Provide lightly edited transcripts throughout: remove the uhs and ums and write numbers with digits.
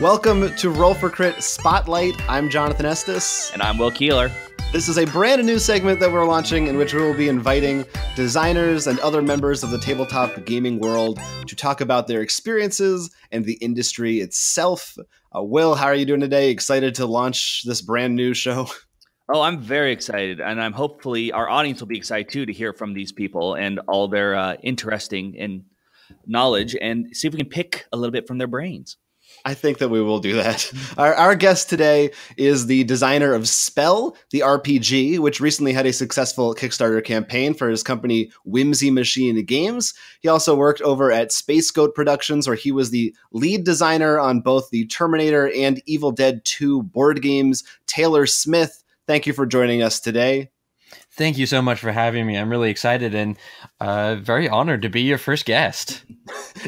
Welcome to Roll for Crit Spotlight. I'm Jonathan Estes. And I'm Will Keeler. This is a brand new segment that we're launching in which we will be inviting designers and other members of the tabletop gaming world to talk about their experiences and the industry itself. Will, how are you doing today? Excited to launch this brand new show? Oh, I'm very excited, and I'm hopefully our audience will be excited too to hear from these people and all their interesting and knowledge, and see if we can pick a little bit from their brains. I think that we will do that. Our guest today is the designer of Spell, the RPG, which recently had a successful Kickstarter campaign for his company Whimsy Machine Games. He also worked over at Space Goat Productions, where he was the lead designer on both the Terminator and Evil Dead 2 board games. Taylor Smith, thank you for joining us today. Thank you so much for having me. I'm really excited and very honored to be your first guest.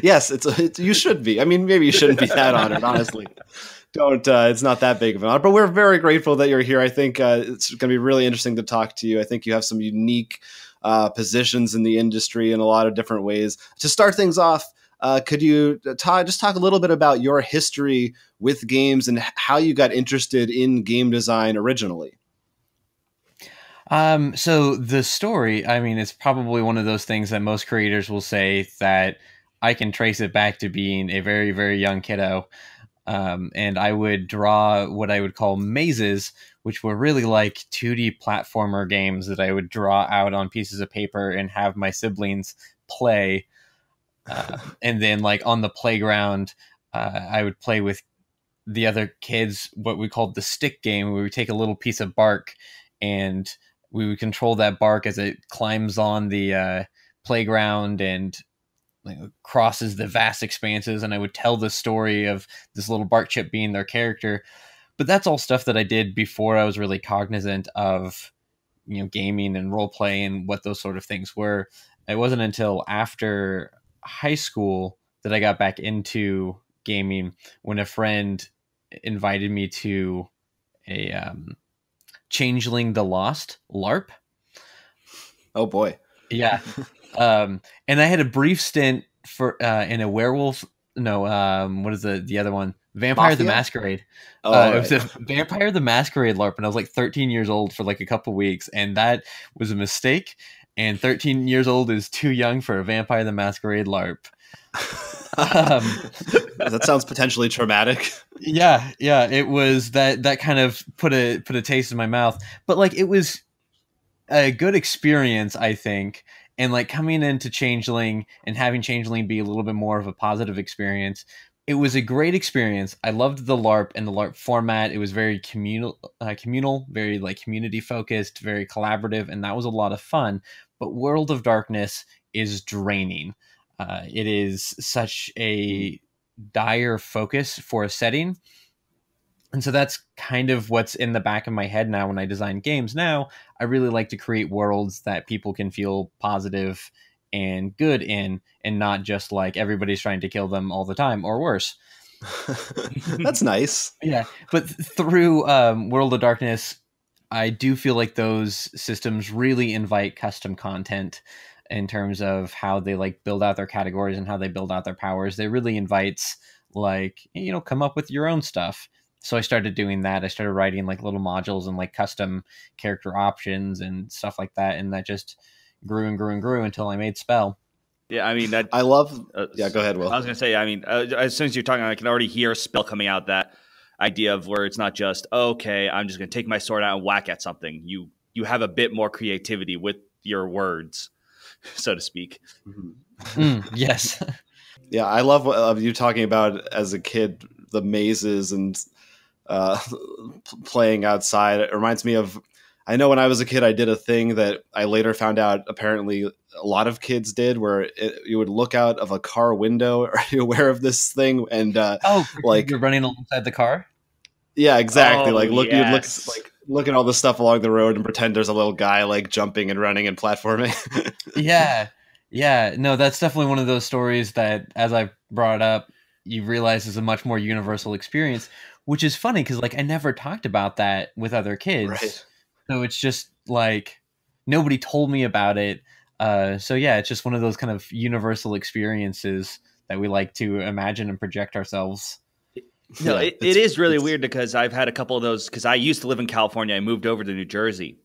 Yes, you should be. I mean, maybe you shouldn't be that honored, honestly. It's not that big of an honor, but we're very grateful that you're here. I think it's going to be really interesting to talk to you. I think you have some unique positions in the industry in a lot of different ways. To start things off, could you just talk a little bit about your history with games and how you got interested in game design originally? So the story, I mean, it's probably one of those things that most creators will say that I can trace it back to being a very, very young kiddo. And I would draw what I would call mazes, which were really like 2D platformer games that I would draw out on pieces of paper and have my siblings play. And then like on the playground, I would play with the other kids, what we called the stick game, where we would take a little piece of bark and we would control that bark as it climbs on the playground and crosses the vast expanses. And I would tell the story of this little bark chip being their character. But that's all stuff that I did before I was really cognizant of, gaming and role play and what those sort of things were. It wasn't until after high school that I got back into gaming when a friend invited me to a Changeling the Lost LARP. Oh boy. Yeah. And I had a brief stint for in a werewolf. No, what is the other one? Vampire Mafia? the Masquerade. Oh, It was a Vampire the Masquerade LARP, and I was like 13 years old for like a couple weeks, and that was a mistake. And 13 years old is too young for a Vampire the Masquerade LARP. That sounds potentially traumatic. Yeah, it was that kind of put a taste in my mouth, but like it was a good experience, I think. And like coming into Changeling and having Changeling be a little bit more of a positive experience, it was a great experience. I loved the LARP and the LARP format. It was very communal, very like community focused, very collaborative, and that was a lot of fun. But World of Darkness is draining. It is such a dire focus for a setting. And so that's kind of what's in the back of my head now when I design games. Now, I really like to create worlds that people can feel positive and good in, and not just like everybody's trying to kill them all the time or worse. That's nice. Yeah, but through World of Darkness, I do feel like those systems really invite custom content in terms of how they like build out their categories and how they build out their powers. They really invites like, come up with your own stuff. So I started doing that. I started writing like little modules and like custom character options and stuff like that. And that just grew and grew and grew until I made Spell. Yeah, I mean, I love. Yeah, go ahead, Will. I was going to say, I mean, as soon as you're talking, I can already hear Spell coming out. That idea of where it's not just okay, I'm just going to take my sword out and whack at something. You have a bit more creativity with your words, so to speak. Yes. Yeah, I love you talking about as a kid the mazes and playing outside. It reminds me of, I know when I was a kid, I did a thing that I later found out apparently a lot of kids did, where you would look out of a car window. Are you aware of this thing? And like you're running alongside the car. Yeah, exactly. Oh, like yes. you'd look at all the stuff along the road and pretend there's a little guy like jumping and running and platforming. Yeah. No, that's definitely one of those stories that, as I brought up, you realize is a much more universal experience, which is funny because like I never talked about that with other kids. Right. So it's just like nobody told me about it. So yeah, it's just one of those kind of universal experiences that we like to imagine and project ourselves. No, Yeah, it is really weird because I've had a couple of those because I used to live in California. I moved over to New Jersey.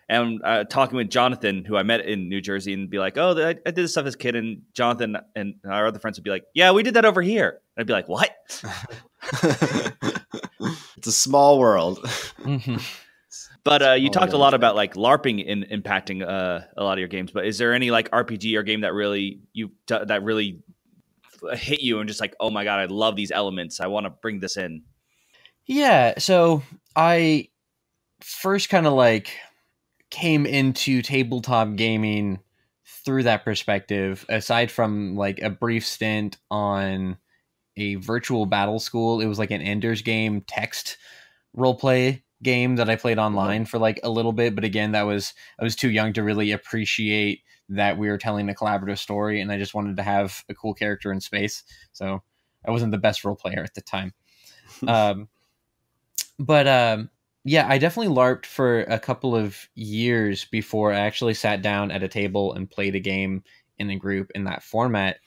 And talking with Jonathan, who I met in New Jersey, and be like, "Oh, I did this stuff as a kid." And Jonathan and our other friends would be like, "Yeah, we did that over here." And I'd be like, "What?" It's a small world. Mhm. But you talked a lot yeah. about like LARPing impacting a lot of your games. But is there any like RPG or game that really hit you and just like, oh my god, I love these elements. I want to bring this in. Yeah, so I first kind of like came into tabletop gaming through that perspective, aside from like a brief stint on a virtual battle school. It was like an Ender's Game text roleplay game that I played online for like a little bit, but again, I was too young to really appreciate that we were telling a collaborative story, and I just wanted to have a cool character in space. So I wasn't the best role player at the time. But yeah, I definitely LARPed for a couple of years before I actually sat down at a table and played a game in a group in that format.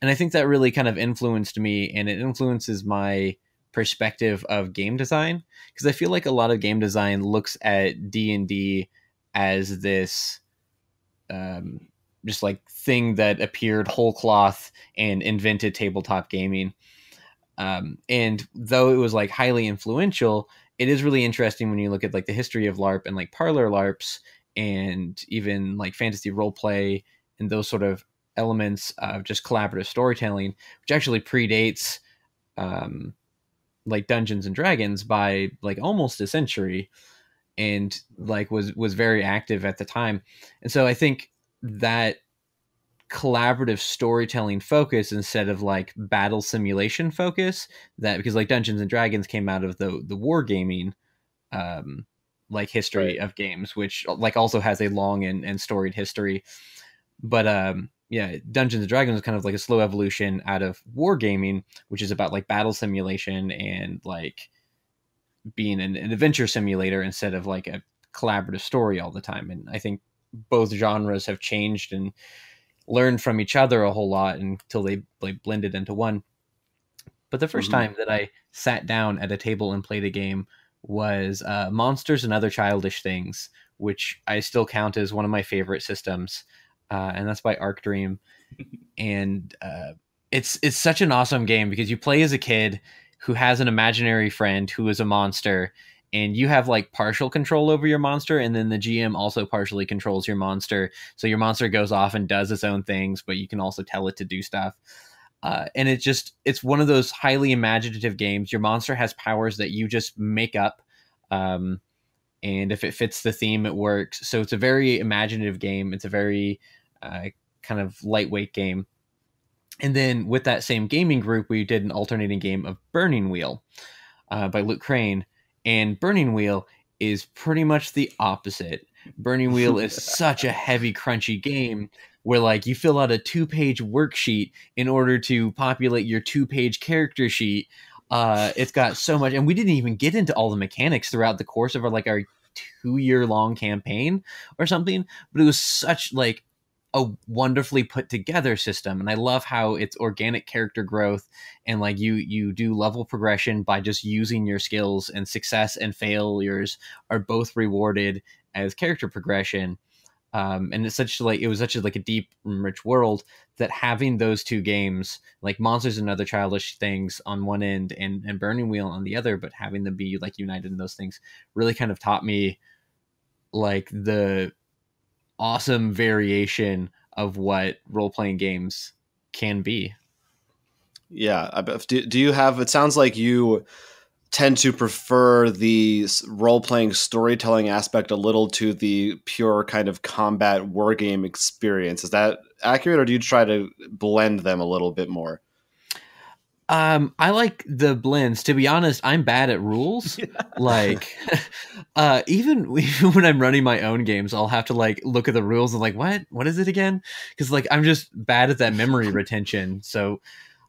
And I think that really kind of influenced me, and it influences my perspective of game design, because I feel like a lot of game design looks at D&D as this just like thing that appeared whole cloth and invented tabletop gaming. And though it was like highly influential, it is really interesting when you look at like the history of LARP and like parlor LARPs and even like fantasy role play and those sort of elements of just collaborative storytelling, which actually predates like Dungeons and Dragons by like almost a century, and like was very active at the time. And so I think that collaborative storytelling focus instead of like battle simulation focus, that because like Dungeons and Dragons came out of the wargaming like history of games, which like also has a long and storied history. But yeah, Dungeons and Dragons is kind of like a slow evolution out of wargaming, which is about like battle simulation and like being an adventure simulator instead of like a collaborative story all the time. And I think both genres have changed and learned from each other a whole lot until they like blended into one. But the first time that I sat down at a table and played a game was Monsters and Other Childish Things, which I still count as one of my favorite systems. And that's by ARKHAM. And it's such an awesome game because you play as a kid who has an imaginary friend who is a monster, and you have like partial control over your monster, and then the GM also partially controls your monster. So your monster goes off and does its own things, but you can also tell it to do stuff. And it's one of those highly imaginative games. Your monster has powers that you just make up. And if it fits the theme, it works. So it's a very imaginative game. It's a very kind of lightweight game. And then with that same gaming group, we did an alternating game of Burning Wheel by Luke Crane. And Burning Wheel is pretty much the opposite. Burning Wheel is such a heavy, crunchy game where like you fill out a 2-page worksheet in order to populate your 2-page character sheet. It's got so much, and we didn't even get into all the mechanics throughout the course of our 2-year-long campaign or something. But it was such like a wonderfully put together system, and I love how it's organic character growth, and like you do level progression by just using your skills, and success and failures are both rewarded as character progression. And it's it was such a deep and rich world that having those two games, like Monsters and Other Childish Things on one end and Burning Wheel on the other, but having them be like united in those things, really kind of taught me like the awesome variation of what role-playing games can be. Yeah. Do you have, it sounds like you tend to prefer the role-playing storytelling aspect a little to the pure kind of combat wargame experience. Is that accurate, or do you try to blend them a little bit more? I like the blends. To be honest, I'm bad at rules. Like, even when I'm running my own games, I'll have to like look at the rules and like, what is it again? Because like I'm just bad at that memory retention. So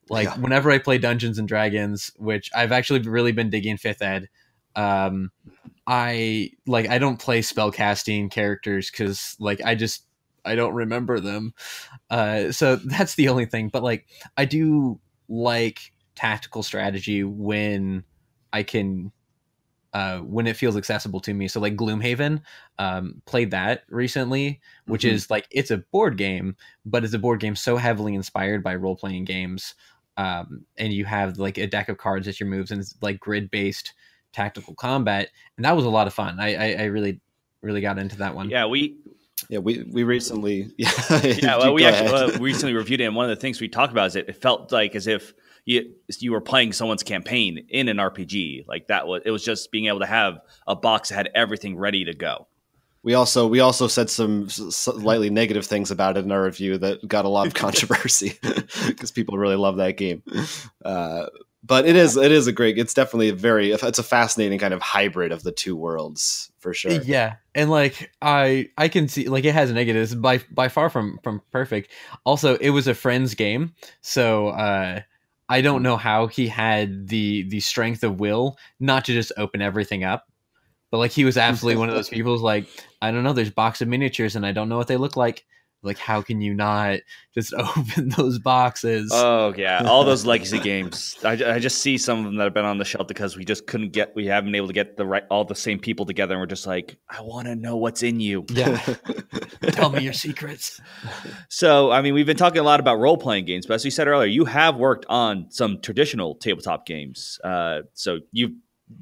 like whenever I play Dungeons and Dragons, which I've actually really been digging 5th ed, I don't play spellcasting characters because like I don't remember them. So that's the only thing. But like I do like tactical strategy when I can, when it feels accessible to me. So like Gloomhaven, played that recently, which is like, it's a board game, but it's a board game so heavily inspired by role-playing games. And you have like a deck of cards that your moves, and it's like grid-based tactical combat. And that was a lot of fun. I really, really got into that one. Yeah, we recently we actually recently reviewed it, and one of the things we talked about is it felt like as if you were playing someone's campaign in an RPG. Like it was just being able to have a box that had everything ready to go. We also said some slightly negative things about it in our review that got a lot of controversy because people really love that game. But it's definitely it's a fascinating kind of hybrid of the two worlds for sure. Yeah. And like, I can see like it has negatives by far from perfect. Also, it was a friend's game. So, I don't know how he had the strength of will not to just open everything up. But like, he was absolutely one of those people who's like, I don't know, there's a box of miniatures and I don't know what they look like. Like, how can you not just open those boxes? Oh yeah, all those legacy games. I just see some of them that have been on the shelf because we haven't been able to get all the same people together, and we're just like, I want to know what's in you. Yeah, tell me your secrets. So, I mean, we've been talking a lot about role playing games, but as you said earlier, you have worked on some traditional tabletop games. So you've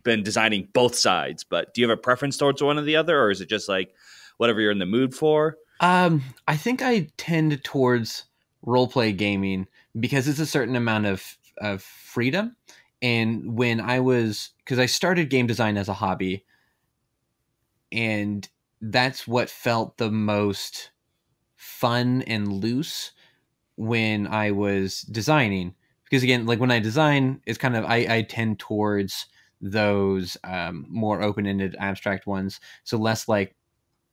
been designing both sides, but do you have a preference towards one or the other, or is it just like whatever you're in the mood for? I think I tend towards roleplay gaming because it's a certain amount of freedom. And because I started game design as a hobby, and that's what felt the most fun and loose when I was designing. Because again, like when I design, it's kind of, I tend towards those more open-ended abstract ones. So less like,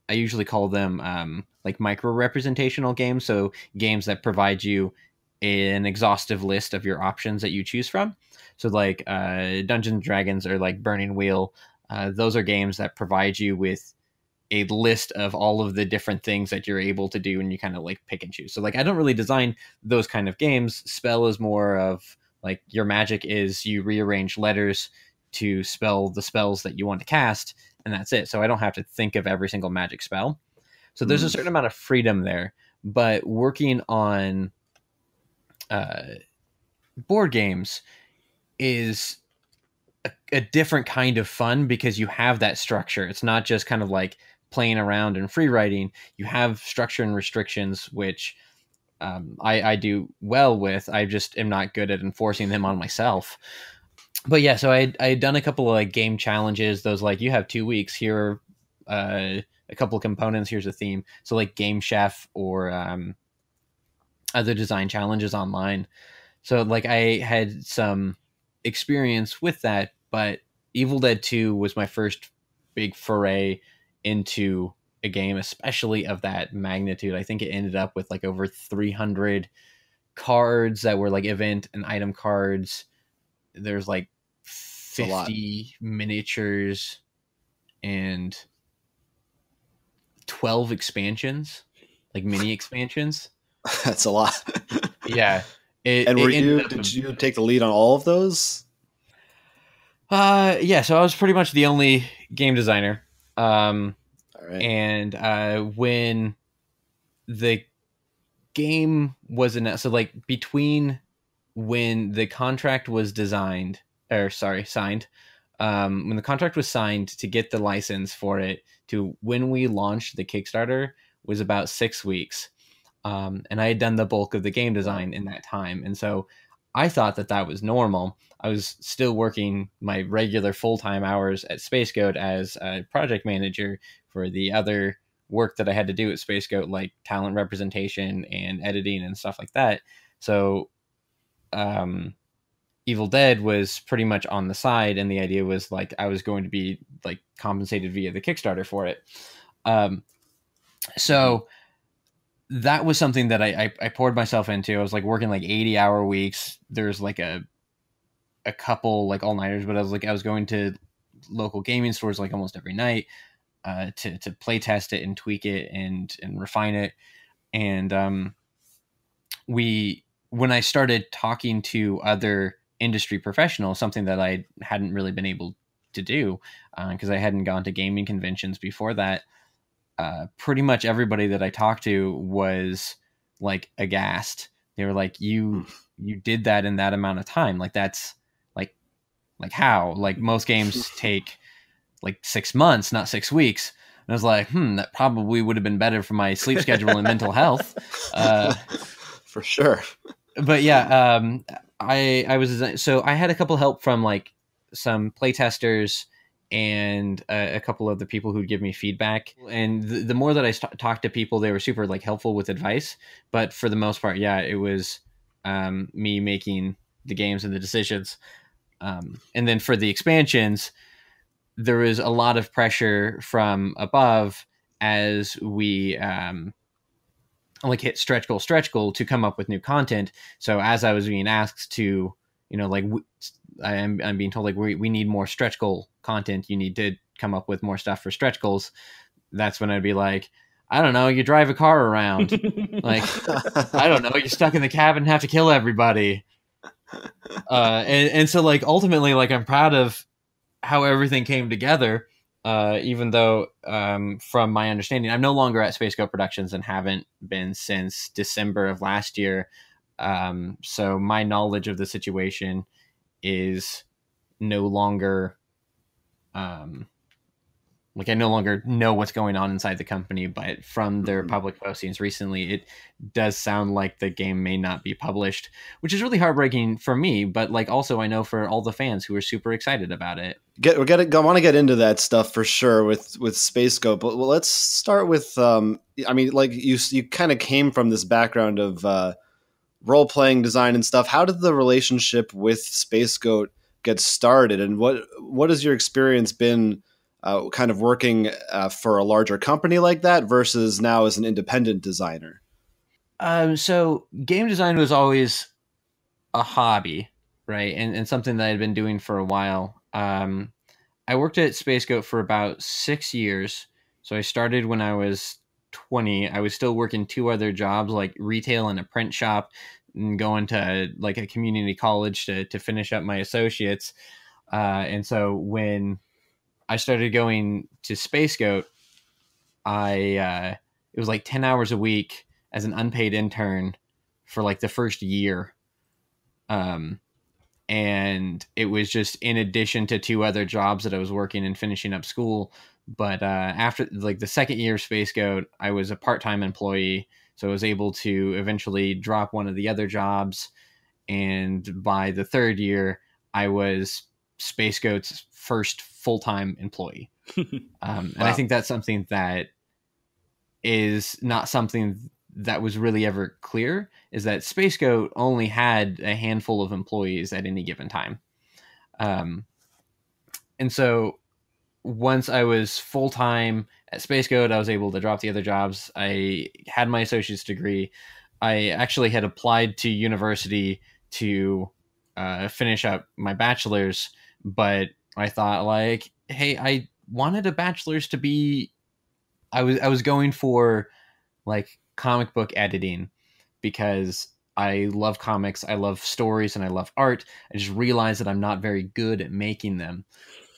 I usually call them like micro-representational games. So games that provide you an exhaustive list of your options that you choose from. So like Dungeons and Dragons or like Burning Wheel. Those are games that provide you with a list of all of the different things that you're able to do, and you kind of like pick and choose. So like, I don't really design those kind of games. Spell is more of like, your magic is you rearrange letters to spell the spells that you want to cast, and that's it. So I don't have to think of every single magic spell. So there's a certain amount of freedom there. But working on board games is a different kind of fun because you have that structure. It's not just kind of like playing around and free writing. You have structure and restrictions, which I do well with. I just am not good at enforcing them on myself. But yeah, so I had done a couple of like game challenges. Those like, you have 2 weeks here, a couple of components. Here's a theme. So like Game Chef or other design challenges online. So like, I had some experience with that, but Evil Dead 2 was my first big foray into a game, especially of that magnitude. I think it ended up with like over 300 cards that were like event and item cards. There's like 50 miniatures and 12 expansions, like mini expansions. That's a lot. Yeah. Did you take the lead on all of those? Yeah, so I was pretty much the only game designer. All right. And when the game was announced, so like between when the contract was signed, when the contract was signed to get the license for it to when we launched the Kickstarter was about 6 weeks. And I had done the bulk of the game design in that time. And so I thought that was normal. I was still working my regular full-time hours at Space Goat as a project manager for the other work that I had to do at Space Goat, like talent representation and editing and stuff like that. So Evil Dead was pretty much on the side, and the idea was like I was going to be like compensated via the Kickstarter for it. So that was something that I poured myself into. I was like working like 80-hour weeks. There's like a couple like all-nighters, but I was going to local gaming stores like almost every night to play test it and tweak it and refine it. And when I started talking to other industry professional, something that I hadn't really been able to do because I hadn't gone to gaming conventions before that. Pretty much everybody that I talked to was like aghast. They were like, you did that in that amount of time. Like that's like how? Like most games take like 6 months, not 6 weeks. And I was like, that probably would have been better for my sleep schedule and mental health. For sure. But yeah, I was, so I had a couple help from like some playtesters and a couple of the people who'd give me feedback. And the more that I talked to people, they were super like helpful with advice. But for the most part, yeah, it was me making the games and the decisions. And then for the expansions, there was a lot of pressure from above as we like hit stretch goal to come up with new content. So as I was being asked to, like I'm being told like we need more stretch goal content. You need to come up with more stuff for stretch goals. That's when I'd be like, I don't know, you drive a car around. Like, I don't know, you're stuck in the cabin and have to kill everybody. And so like ultimately, like I'm proud of how everything came together. Even though, from my understanding, I'm no longer at Space Goat Productions and haven't been since December of last year. So my knowledge of the situation is no longer, like I no longer know what's going on inside the company, but from their public postings recently, it does sound like the game may not be published, which is really heartbreaking for me. But like also I know for all the fans who are super excited about it. I want to get into that stuff for sure with Space Goat, but let's start with, I mean, like you kind of came from this background of role-playing design and stuff. How did the relationship with Space Goat get started, and what has your experience been kind of working for a larger company like that versus now as an independent designer? So game design was always a hobby, right? And something that I'd been doing for a while. I worked at Space Goat for about 6 years. So I started when I was 20. I was still working 2 other jobs, like retail and a print shop, and going to like a community college to finish up my associates. And so when I started going to Space Goat, it was like 10 hours a week as an unpaid intern for like the first year. And it was just in addition to 2 other jobs that I was working and finishing up school. But after like the second year of Space Goat, I was a part-time employee. So I was able to eventually drop one of the other jobs. And by the 3rd year, I was Space Goat's first full-time employee. And I think that's something that is not something that was really ever clear, is that Space Goat only had a handful of employees at any given time. And so once I was full-time at Space Goat, I was able to drop the other jobs. I had my associate's degree. I actually had applied to university to finish up my bachelor's, but I thought like, hey, I wanted a bachelor's to be, I was going for like comic book editing because I love comics, I love stories, and I love art. I just realized that I'm not very good at making them.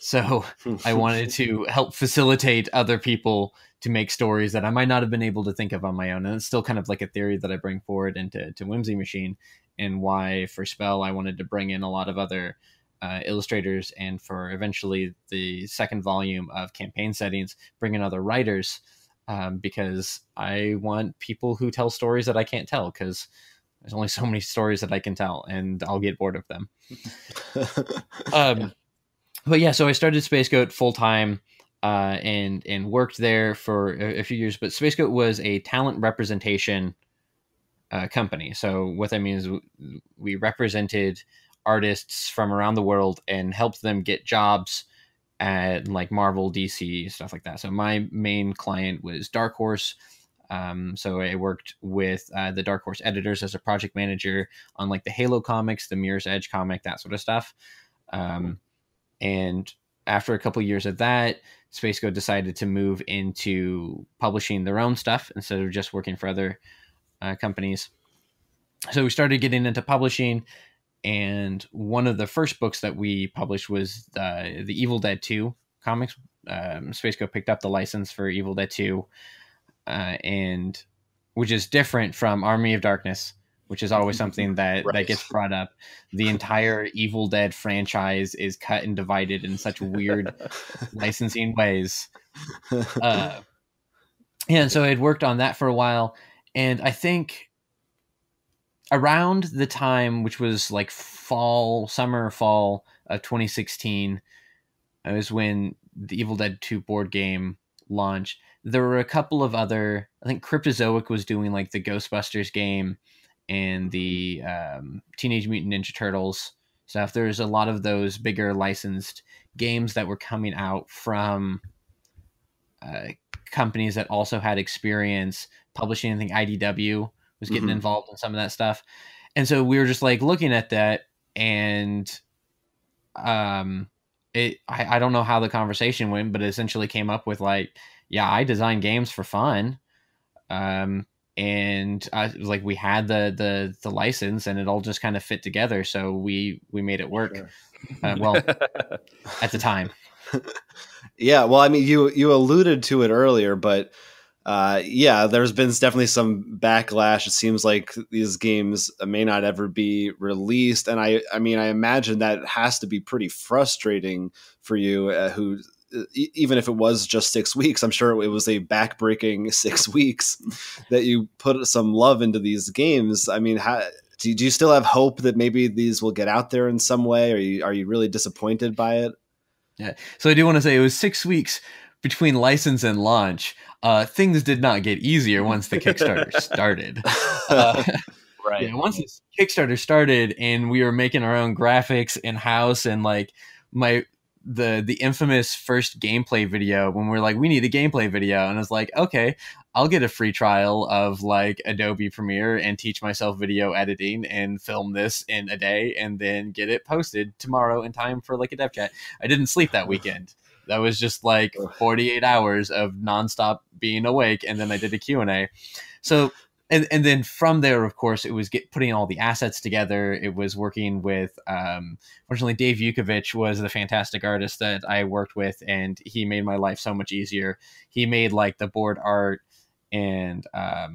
So I wanted to help facilitate other people to make stories that I might not have been able to think of on my own. And it's still kind of like a theory that I bring forward into Whimsy Machine, and why for Spell I wanted to bring in a lot of other illustrators, and for eventually the second volume of campaign settings, bring in other writers, because I want people who tell stories that I can't tell, because there's only so many stories that I can tell and I'll get bored of them. But yeah, so I started Space Goat full time and worked there for a few years. But Space Goat was a talent representation company. So what that means is we represented artists from around the world and helped them get jobs at like Marvel, DC, stuff like that. So my main client was Dark Horse. So I worked with the Dark Horse editors as a project manager on like the Halo comics, the Mirror's Edge comic, that sort of stuff. And after a couple of years of that, Space Goat decided to move into publishing their own stuff instead of just working for other companies. So we started getting into publishing, And one of the first books that we published was the Evil Dead 2 comics. Space Coast picked up the license for Evil Dead 2, and which is different from Army of Darkness, which is always something that gets brought up. The entire Evil Dead franchise is cut and divided in such weird licensing ways. And so I had worked on that for a while, and I think around the time, which was like summer, fall of 2016, it was when the Evil Dead 2 board game launched. There were a couple of other, I think Cryptozoic was doing like the Ghostbusters game and the Teenage Mutant Ninja Turtles stuff. There's a lot of those bigger licensed games that were coming out from companies that also had experience publishing. I think IDW was getting involved in some of that stuff. And so we were just like looking at that, and I don't know how the conversation went, but it essentially came up with like, yeah, I design games for fun. And it was like we had the license, and it all just kind of fit together. So we made it work. Sure. Well, at the time. Yeah. Well, I mean, you alluded to it earlier, but yeah, there's been definitely some backlash. It seems like these games may not ever be released. And I mean, I imagine that has to be pretty frustrating for you, who, even if it was just 6 weeks, I'm sure it was a backbreaking 6 weeks that you put some love into these games. I mean, do you still have hope that maybe these will get out there in some way? Are you really disappointed by it? Yeah. So I do want to say it was 6 weeks between license and launch. Things did not get easier once the Kickstarter started. Right. Yeah, once the Kickstarter started and we were making our own graphics in-house, and like the infamous first gameplay video, when we're like, we need a gameplay video, and I was like, okay, I'll get a free trial of like Adobe Premiere and teach myself video editing and film this in a day and then get it posted tomorrow in time for like a dev chat. I didn't sleep that weekend. That was just like 48 hours of nonstop being awake, and then I did a Q&A. So and then from there, of course, it was putting all the assets together. It was working with, fortunately, Dave Yukovich was the fantastic artist that I worked with, and he made my life so much easier. He made like the board art and a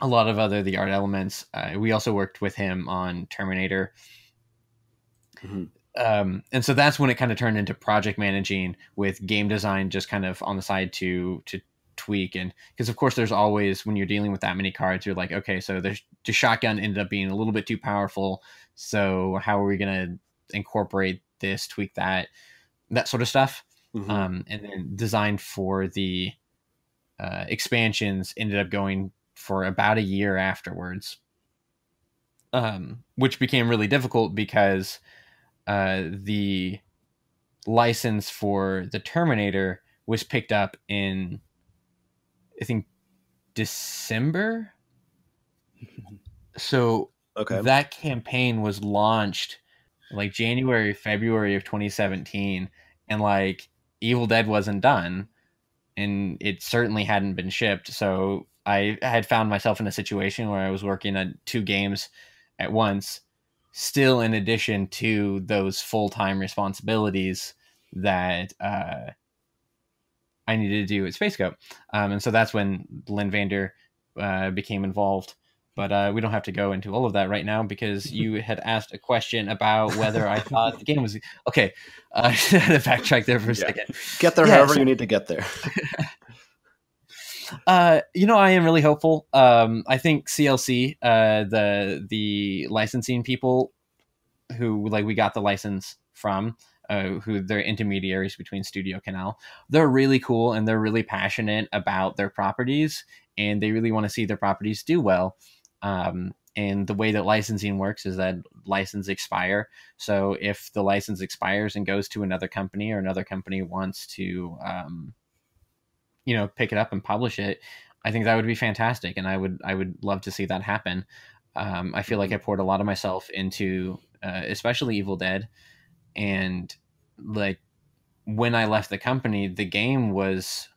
lot of the art elements. We also worked with him on Terminator. And so that's when it kind of turned into project managing, with game design just kind of on the side to tweak. And because of course there's always, when you're dealing with that many cards, you're like, okay, so the shotgun ended up being a little bit too powerful, so how are we going to incorporate this, tweak that sort of stuff. And then design for the expansions ended up going for about a year afterwards, which became really difficult because the license for the Terminator was picked up in, I think, December. So that campaign was launched like January, February of 2017, and like Evil Dead wasn't done, and it certainly hadn't been shipped. So I had found myself in a situation where I was working on 2 games at once, still in addition to those full-time responsibilities that I needed to do at Space Coast. And so that's when Lynn Vander became involved. But we don't have to go into all of that right now, because you had asked a question about whether I thought the game was... Okay, I had to backtrack there for a second. Get there however you need to get there. I am really hopeful. I think CLC, the licensing people who like we got the license from, who they're intermediaries between Studio Canal, they're really cool, and they're really passionate about their properties, and they really want to see their properties do well. And the way that licensing works is that license expire. So if the license expires and goes to another company, or another company wants to, pick it up and publish it, I think that would be fantastic. And I would love to see that happen. I feel like I poured a lot of myself into, especially Evil Dead. And like when I left the company, the game was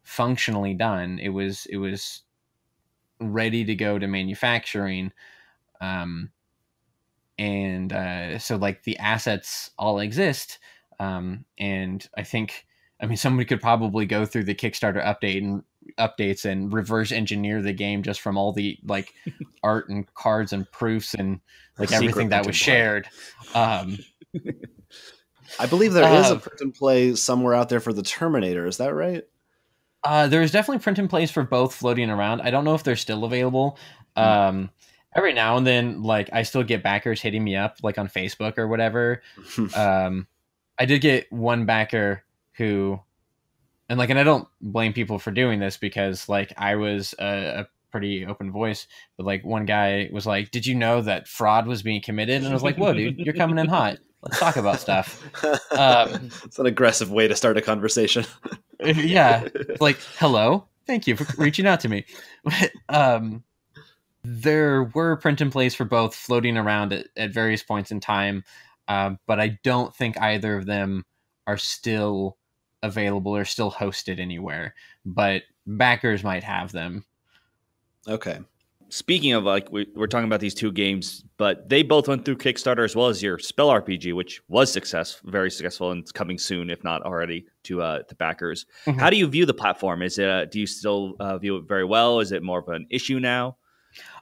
functionally done. It was ready to go to manufacturing. and so like the assets all exist. And I mean, somebody could probably go through the Kickstarter updates and reverse engineer the game just from all the like art and cards and proofs and like everything that was shared. I believe there is a print and play somewhere out there for the Terminator. Is that right? There's definitely print and plays for both floating around. I don't know if they're still available. Every now and then, like I still get backers hitting me up like on Facebook or whatever. I did get one backer who, and I don't blame people for doing this because like I was a pretty open voice, but like one guy was like, "Did you know that fraud was being committed?" And I was like, "Whoa, dude, you're coming in hot. Let's talk about stuff." It's an aggressive way to start a conversation. Yeah, like, hello, thank you for reaching out to me. There were print and plays for both floating around at various points in time, but I don't think either of them are still available or still hosted anywhere. But backers might have them. Okay. Speaking of like, we're talking about these two games, but they both went through Kickstarter as well as your Spell RPG, which was very successful, and it's coming soon, if not already, to the backers. Mm-hmm. How do you view the platform? Is it do you still view it very well? Is it more of an issue now?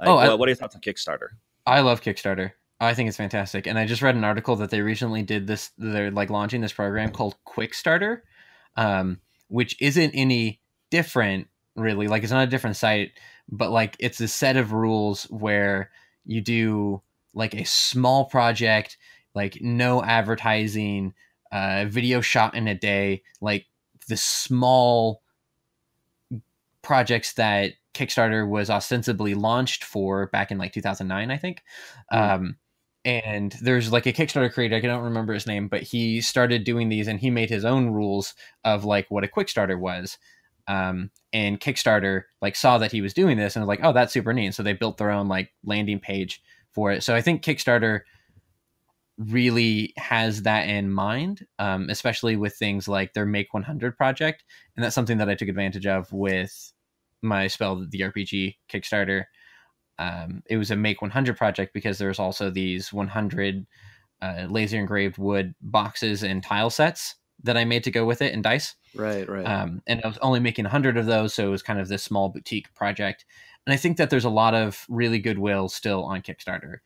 Like, what are your thoughts on Kickstarter? I love Kickstarter. I think it's fantastic, and I just read an article that they recently did this. They're like launching this program called Quickstarter, which isn't any different, really. Like it's not a different site, but like it's a set of rules where you do like a small project, like no advertising, video shot in a day, like the small projects that Kickstarter was ostensibly launched for back in like 2009, I think. And there's like a Kickstarter creator, I don't remember his name, but he started doing these and he made his own rules of like what a Quickstarter was. And Kickstarter like saw that he was doing this and was like, oh, that's super neat. So they built their own like landing page for it. So I think Kickstarter really has that in mind, especially with things like their Make 100 project. And that's something that I took advantage of with my Spell the RPG Kickstarter. It was a Make 100 project because there's also these 100 laser engraved wood boxes and tile sets that I made to go with it and dice. Right. And I was only making 100 of those, so it was kind of this small boutique project. And I think that there's a lot of really goodwill still on Kickstarter.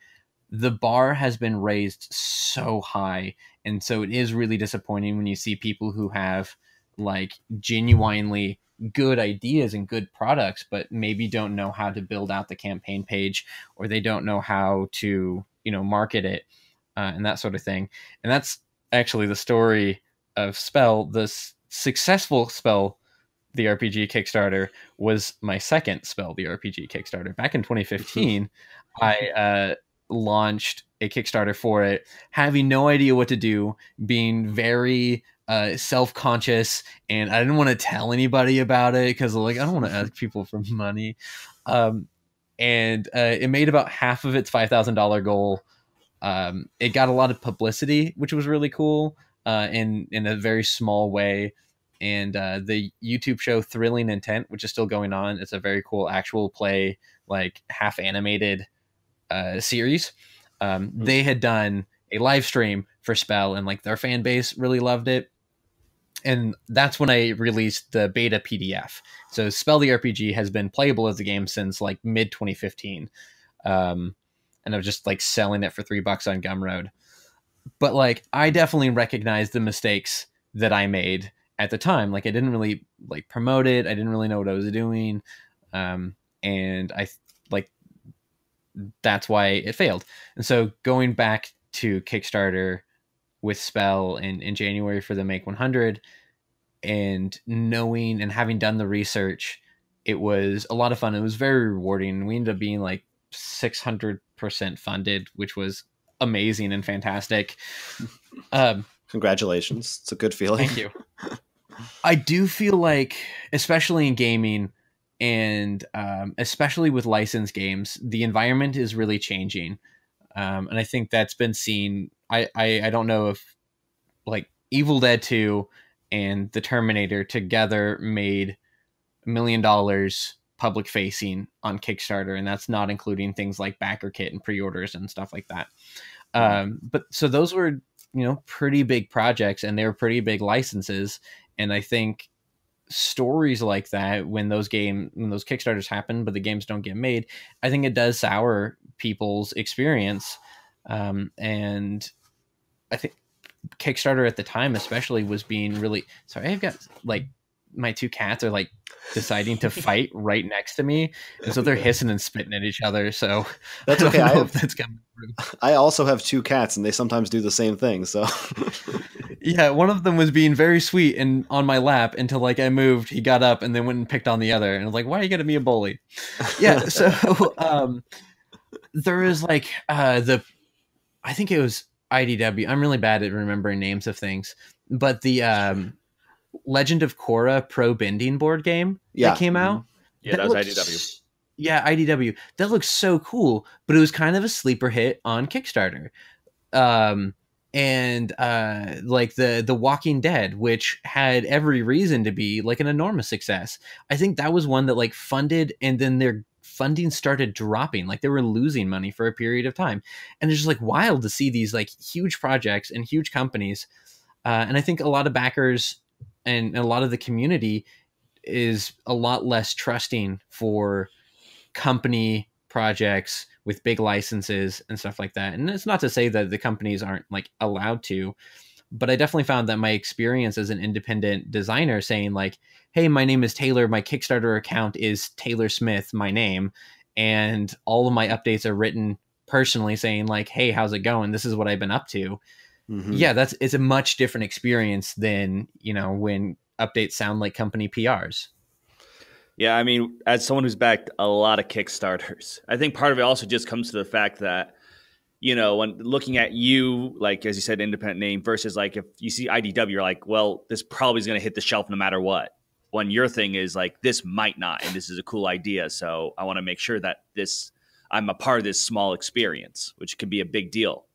The bar has been raised so high, and so it is really disappointing when you see people who have like genuinely good ideas and good products, but maybe don't know how to build out the campaign page, or they don't know how to, market it, and that sort of thing. And that's actually the story of Spell. The successful Spell the RPG Kickstarter was my second Spell the RPG Kickstarter. Back in 2015, I launched a Kickstarter for it, having no idea what to do, being very self-conscious, and I didn't want to tell anybody about it because like I don't want to ask people for money. And it made about half of its $5,000 goal. It got a lot of publicity, which was really cool, in a very small way. And the YouTube show Thrilling Intent, which is still going on, it's a very cool actual play, like half animated series. They had done a live stream for Spell, and like their fan base really loved it. And that's when I released the beta PDF. So Spell the RPG has been playable as a game since like mid 2015. And I was just like selling it for $3 on Gumroad. But like, I definitely recognized the mistakes that I made at the time. Like I didn't really like promote it. I didn't really know what I was doing. And I like, that's why it failed. And so going back to Kickstarter with Spell in January for the Make 100, and knowing and having done the research, it was a lot of fun. It was very rewarding. We ended up being like 600% funded, which was amazing and fantastic. Congratulations. It's a good feeling. Thank you. I do feel like, especially in gaming and especially with licensed games, the environment is really changing. And I think that's been seen. I don't know if like Evil Dead 2 and the Terminator together made $1 million public facing on Kickstarter. And that's not including things like backer kit and pre-orders and stuff like that. But so those were, pretty big projects, and they were pretty big licenses. And I think stories like that, when those Kickstarters happen, but the games don't get made, I think it does sour people's experience. And I think Kickstarter at the time, especially, was being really sorry. I've got like my two cats are like deciding to fight right next to me, and so they're hissing and spitting at each other. So that's okay. I also have two cats, and they sometimes do the same thing. So yeah, one of them was being very sweet and on my lap until like I moved. He got up and then went and picked on the other, and I was like, "Why are you gonna be a bully?" Yeah. So there is like I think it was IDW. I'm really bad at remembering names of things, but the Legend of Korra Pro Bending board game that came out. Yeah, that was IDW. Yeah, IDW. That looks so cool, but it was kind of a sleeper hit on Kickstarter. And like the Walking Dead, which had every reason to be like an enormous success. I think that was one that like funded, and then their funding started dropping. Like they were losing money for a period of time. And it's just like wild to see these like huge projects and huge companies. And I think a lot of backers and a lot of the community is a lot less trusting for company projects with big licenses and stuff like that. And it's not to say that the companies aren't like allowed to, but I definitely found that my experience as an independent designer saying like, hey, my name is Taylor, my Kickstarter account is Taylor Smith, my name, and all of my updates are written personally saying like, hey, how's it going? This is what I've been up to. Mm-hmm. Yeah, it's a much different experience than, when updates sound like company PRs. Yeah, I mean, as someone who's backed a lot of Kickstarters, I think part of it also just comes to the fact that, when looking at you, like, as you said, independent name versus like if you see IDW, you're like, well, this probably is going to hit the shelf no matter what. When your thing is like, this might not, and this is a cool idea. So I want to make sure that I'm a part of this small experience, which can be a big deal.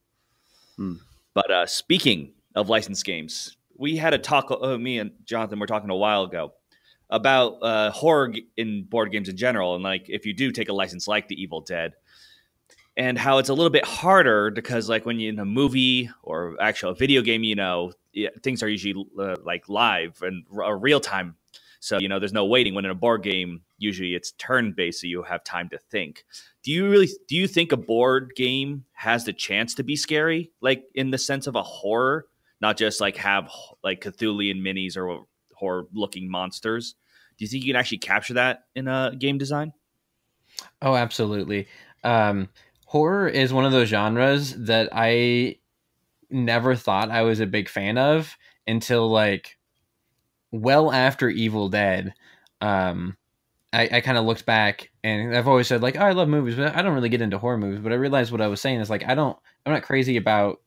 But speaking of licensed games, we had a talk, me and Jonathan were talking a while ago about horror in board games in general. And like, if you do take a license like The Evil Dead, and how it's a little bit harder because like when you're in a movie or actual video game, things are usually like live and real time. So, there's no waiting. When in a board game, usually it's turn-based, so you have time to think. Do you think a board game has the chance to be scary, like in the sense of a horror, not just like have like Cthulhian minis or horror-looking monsters? Do you think you can actually capture that in a game design? Oh, absolutely. Horror is one of those genres that I never thought I was a big fan of until like well after Evil Dead. I kind of looked back, and I've always said like, oh, I love movies, but I don't really get into horror movies. But I realized what I was saying is like, I'm not crazy about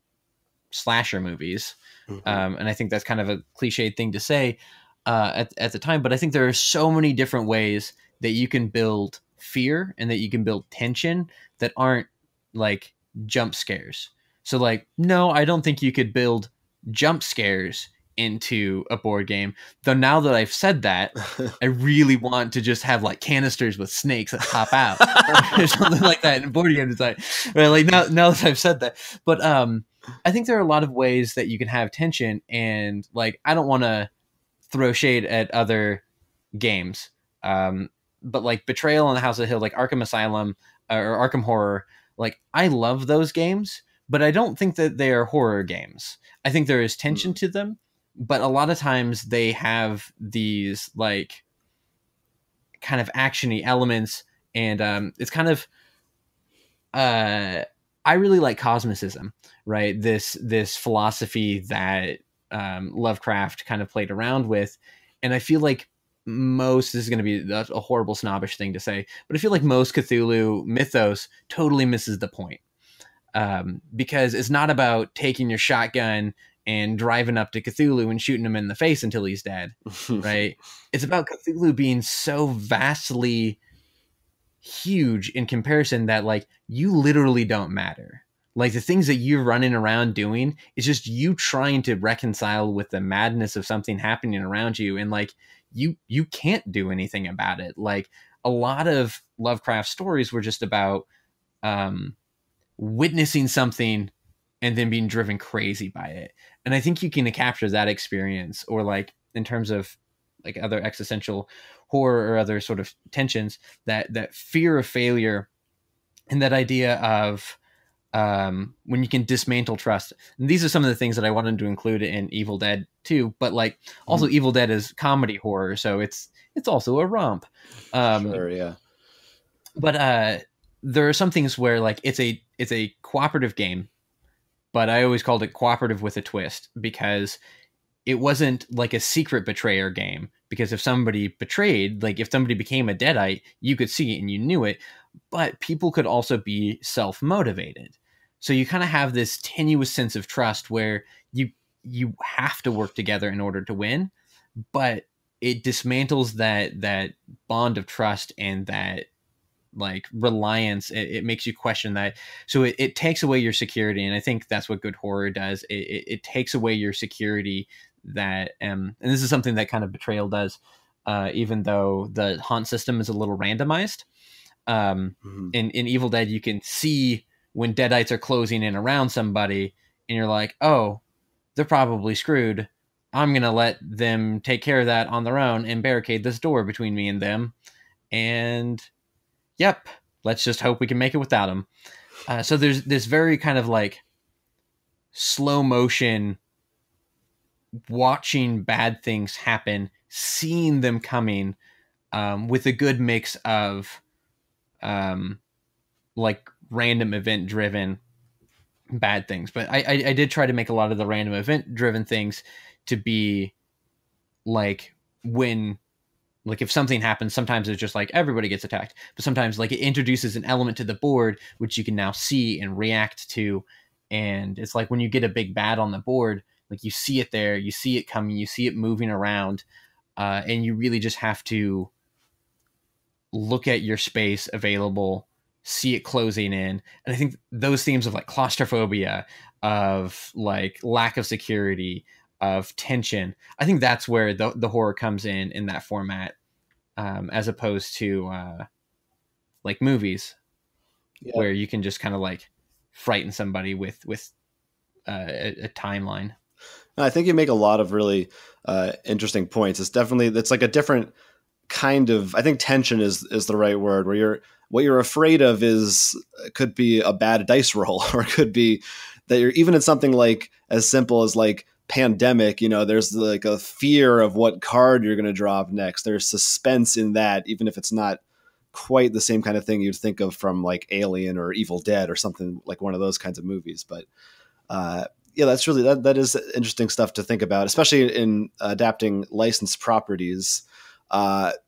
slasher movies. Mm-hmm. And I think that's kind of a cliched thing to say at the time. But I think there are so many different ways that you can build fear and that you can build tension that aren't like jump scares. So like, no, I don't think you could build jump scares into a board game, though. Now that I've said that, I really want to just have like canisters with snakes that pop out or something like that in board game design. Right? Like now that I've said that, but I think there are a lot of ways that you can have tension, and like I don't want to throw shade at other games, but like Betrayal in the House of Hill, like Arkham Asylum or Arkham Horror, like I love those games, but I don't think that they are horror games. I think there is tension to them. But a lot of times they have these like kind of actiony elements, and it's kind of I really like cosmicism, right? This philosophy that Lovecraft kind of played around with, and I feel like this is going to be a horrible snobbish thing to say, but I feel like most Cthulhu mythos totally misses the point, because it's not about taking your shotgun and driving up to Cthulhu and shooting him in the face until he's dead, right? It's about Cthulhu being so vastly huge in comparison that like you literally don't matter. Like the things that you're running around doing is just you trying to reconcile with the madness of something happening around you, and like you can't do anything about it. Like a lot of Lovecraft stories were just about witnessing something and then being driven crazy by it. And I think you can capture that experience, or like in terms of like other existential horror or other sort of tensions, that fear of failure and that idea of when you can dismantle trust. And these are some of the things that I wanted to include in Evil Dead 2, but like also Evil Dead is comedy horror, so it's also a romp. Sure, yeah. But there are some things where like it's a cooperative game, but I always called it cooperative with a twist, because it wasn't like a secret betrayer game. Because if somebody betrayed, like if somebody became a Deadite, you could see it and you knew it, but people could also be self-motivated. So you kind of have this tenuous sense of trust where you have to work together in order to win, but it dismantles that bond of trust and that like reliance. It makes you question that. So it takes away your security. And I think that's what good horror does. It takes away your security that, and this is something that kind of Betrayal does, even though the haunt system is a little randomized. In Evil Dead, you can see when Deadites are closing in around somebody and you're like, oh, they're probably screwed. I'm going to let them take care of that on their own and barricade this door between me and them. And yep, let's just hope we can make it without them. So there's this very kind of like slow motion watching bad things happen, seeing them coming, with a good mix of like random event driven bad things. But I did try to make a lot of the random event driven things to be like when, like if something happens, sometimes it's just like everybody gets attacked, but sometimes like it introduces an element to the board which you can now see and react to. And it's like when you get a big bad on the board, like you see it there, you see it coming, you see it moving around, and you really just have to look at your space available, see it closing in. And I think those themes of like claustrophobia, of like lack of security, of tension, I think that's where the horror comes in that format, as opposed to like movies, where you can just kind of like frighten somebody with a timeline. I think you make a lot of really interesting points. It's like a different kind of, I think tension is the right word, where what you're afraid of could be a bad dice roll, or it could be that you're even in something like as simple as like Pandemic, there's like a fear of what card you're going to draw up next. There's suspense in that, even if it's not quite the same kind of thing you'd think of from like Alien or Evil Dead or something like one of those kinds of movies. But yeah, that's really, that is interesting stuff to think about, especially in adapting licensed properties.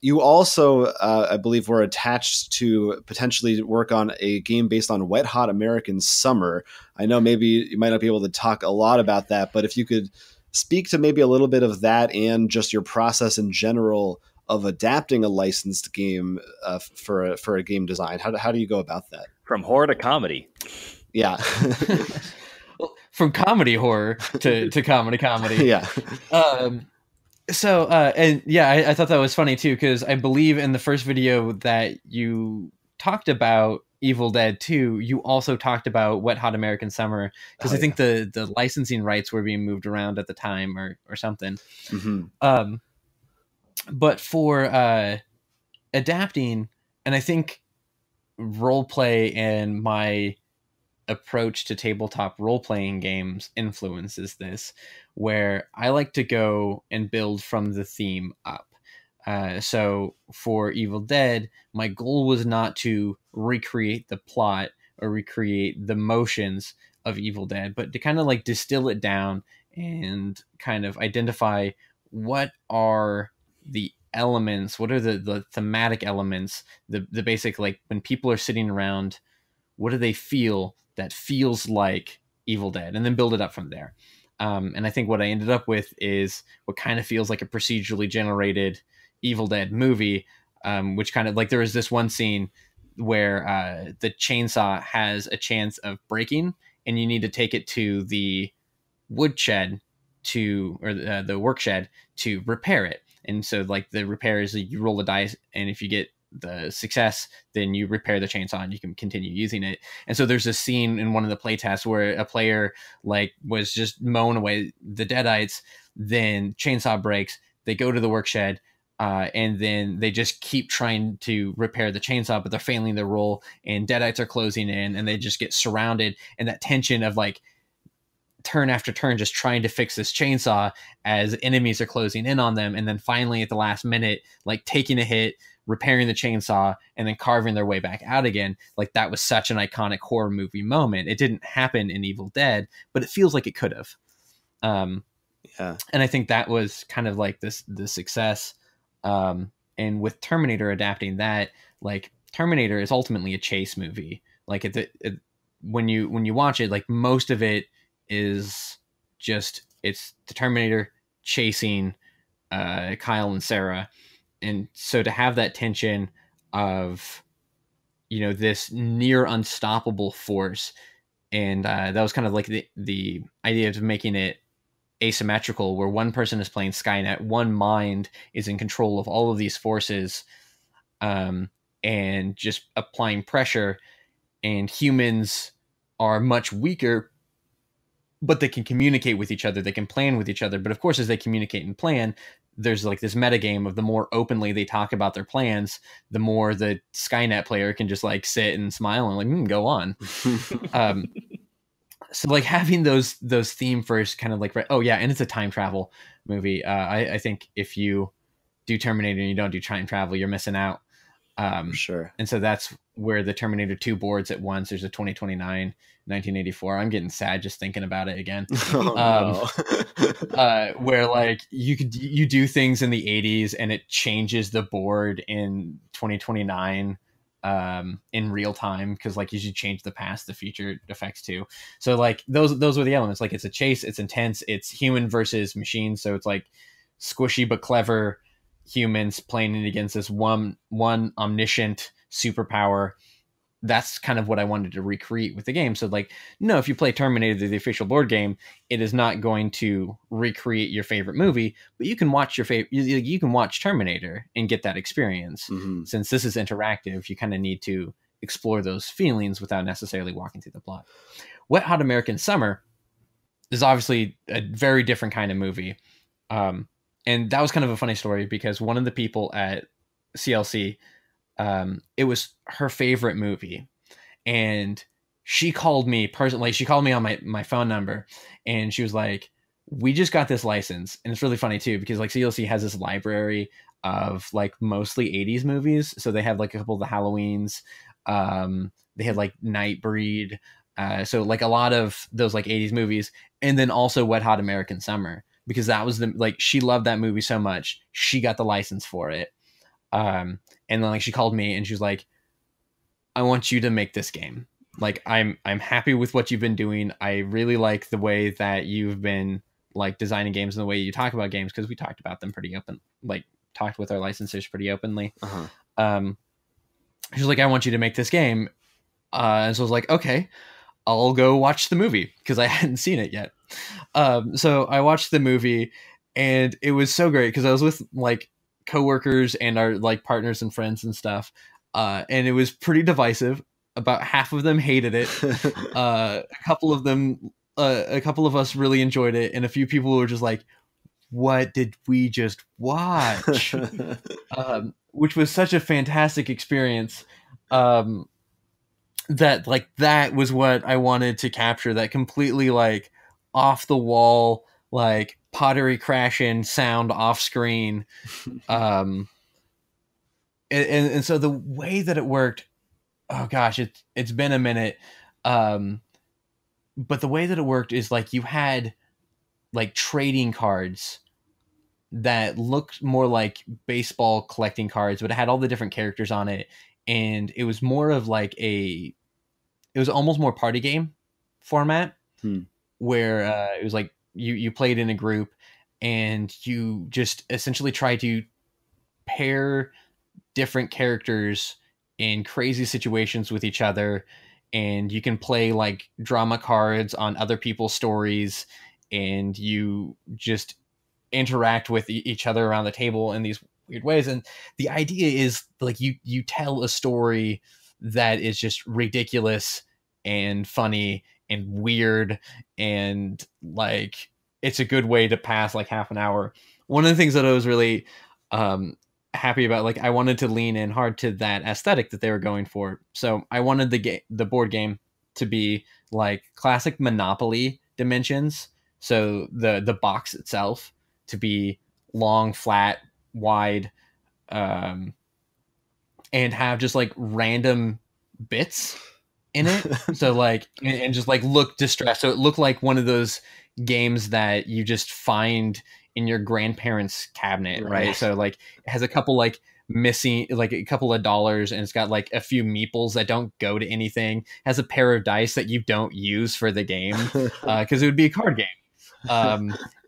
You also, I believe, were attached to potentially work on a game based on Wet Hot American Summer. I know maybe you might not be able to talk a lot about that, but if you could speak to maybe a little bit of that and just your process in general of adapting a licensed game for a game design. How do you go about that? From horror to comedy. Yeah. From comedy horror to comedy. Yeah. So, and yeah, I thought that was funny too, because I believe in the first video that you talked about Evil Dead 2, you also talked about Wet Hot American Summer, because I think the licensing rights were being moved around at the time or something. Mm-hmm. But for adapting, and I think roleplay and my approach to tabletop role-playing games influences this, where I like to go and build from the theme up. So for Evil Dead, my goal was not to recreate the plot or recreate the motions of Evil Dead, but to kind of like distill it down and kind of identify what are the elements, what are the thematic elements, the basic, like when people are sitting around, what do they feel that feels like Evil Dead, and then build it up from there. And I think what I ended up with is what kind of feels like a procedurally generated Evil Dead movie, which kind of like, there is this one scene where the chainsaw has a chance of breaking, and you need to take it to the woodshed or the work shed to repair it. And so like the repair is you roll the dice, and if you get the success, then you repair the chainsaw and you can continue using it. And so there's a scene in one of the playtests where a player like was just mowing away the deadites, then chainsaw breaks, they go to the work shed, and then they just keep trying to repair the chainsaw, but they're failing their role, and deadites are closing in, and they just get surrounded. And that tension of like turn after turn, just trying to fix this chainsaw as enemies are closing in on them. And then finally at the last minute, like taking a hit, repairing the chainsaw, and then carving their way back out again. Like that was such an iconic horror movie moment. It didn't happen in Evil Dead, but it feels like it could have. Yeah. And I think that was kind of like the success. And with Terminator adapting that, like Terminator is ultimately a chase movie. Like when you watch it, like most of it is just, it's the Terminator chasing Kyle and Sarah. And so to have that tension of, you know, this near unstoppable force, and that was kind of like the idea of making it asymmetrical, where one person is playing Skynet, one mind is in control of all of these forces, and just applying pressure, and humans are much weaker, but they can communicate with each other, they can plan with each other. But of course, as they communicate and plan, there's like this metagame of the more openly they talk about their plans, the more the Skynet player can just like sit and smile and like, go on. So like having those theme first kind of like, oh yeah, and it's a time travel movie. I think if you do Terminator and you don't do time travel, you're missing out. Sure. And so that's where the Terminator 2 boards at once. There's a 2029, 1984. I'm getting sad just thinking about it again. Oh, no. Where like you do things in the 80s and it changes the board in 2029 in real time, because like you should change the past, the future effects too. So like those were the elements. Like it's a chase, it's intense, it's human versus machine, so it's like squishy but clever humans playing against this one omniscient superpower. That's kind of what I wanted to recreate with the game. So like, no, if you play Terminator, the official board game, it is not going to recreate your favorite movie, but you can watch you can watch Terminator and get that experience. Mm-hmm. Since this is interactive, you kind of need to explore those feelings without necessarily walking through the plot. Wet Hot American Summer is obviously a very different kind of movie. And that was kind of a funny story, because one of the people at CLC, it was her favorite movie, and she called me personally. She called me on my phone number, and she was like, we just got this license. And it's really funny too, because like CLC has this library of like mostly 80s movies. So they have like a couple of the Halloweens, they had like Nightbreed. So like a lot of those like 80s movies, and then also Wet Hot American Summer, because that was like, she loved that movie so much, she got the license for it. And then like she called me and she was like, I want you to make this game. Like I'm happy with what you've been doing. I really like the way that you've been like designing games and the way you talk about games, because we talked about them pretty open, like talked with our licensors pretty openly. She was like, I want you to make this game. And so I was like, okay, I'll go watch the movie, because I hadn't seen it yet. So I watched the movie, and it was so great, because I was with like coworkers and our like partners and friends and stuff. And it was pretty divisive. About half of them hated it. A couple of us really enjoyed it. And a few people were just like, what did we just watch? Which was such a fantastic experience. That was what I wanted to capture, that completely like off the wall, like pottery crashing sound off screen. And so the way that it worked, oh gosh, it's been a minute. But the way that it worked is like you had like trading cards that looked more like baseball collecting cards, but it had all the different characters on it. And it was more of like it was almost more party game format, where it was like you played in a group and you just essentially try to pair different characters in crazy situations with each other. And you can play like drama cards on other people's stories, and you just interact with each other around the table in these weird ways. And the idea is like you tell a story that is just ridiculous and funny and weird, and like it's a good way to pass like half an hour. One of the things that I was really happy about, like I wanted to lean in hard to that aesthetic that they were going for. So I wanted the board game to be like classic Monopoly dimensions. So the box itself to be long, flat, wide, and have just like random bits in it. So like, and just like look distressed. So it looked like one of those games that you just find in your grandparents' cabinet, right? So like it has a couple like missing, like a couple of dollars, and it's got like a few meeples that don't go to anything. It has a pair of dice that you don't use for the game because it would be a card game.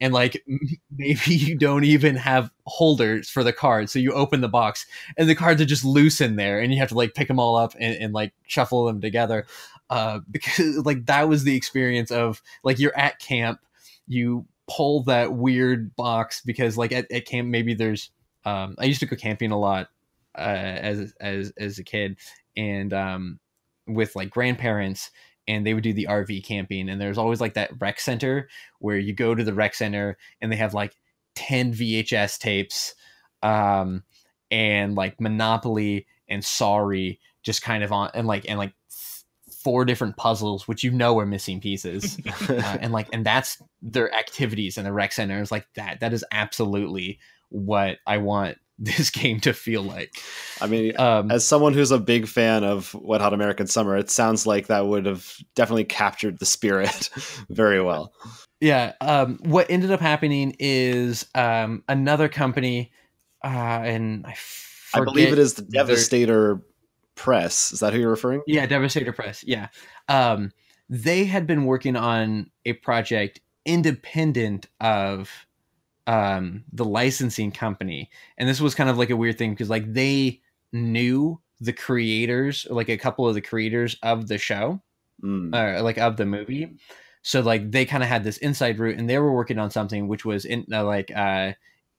And like maybe you don't even have holders for the cards, so you open the box and the cards are just loose in there, and you have to like pick them all up and like shuffle them together, because like that was the experience of like you're at camp, you pull that weird box because like at camp maybe there's I used to go camping a lot as a kid, and with like grandparents, and they would do the RV camping, and there's always like that rec center where you go to the rec center and they have like 10 VHS tapes, and like Monopoly and Sorry just kind of on, and like 4 different puzzles which are missing pieces, and that's their activities in the rec center. It's like that is absolutely what I want this game to feel like. I mean, as someone who's a big fan of Wet Hot American Summer, it sounds like that would have definitely captured the spirit very well. Yeah. What ended up happening is another company, and I believe it is the Devastator Press. Is that who you're referring? Yeah, Devastator Press. Yeah. They had been working on a project independent of the licensing company, and this was kind of like a weird thing because like they knew the creators, like a couple of the creators of the show, like of the movie, so like they kind of had this inside route, and they were working on something which was in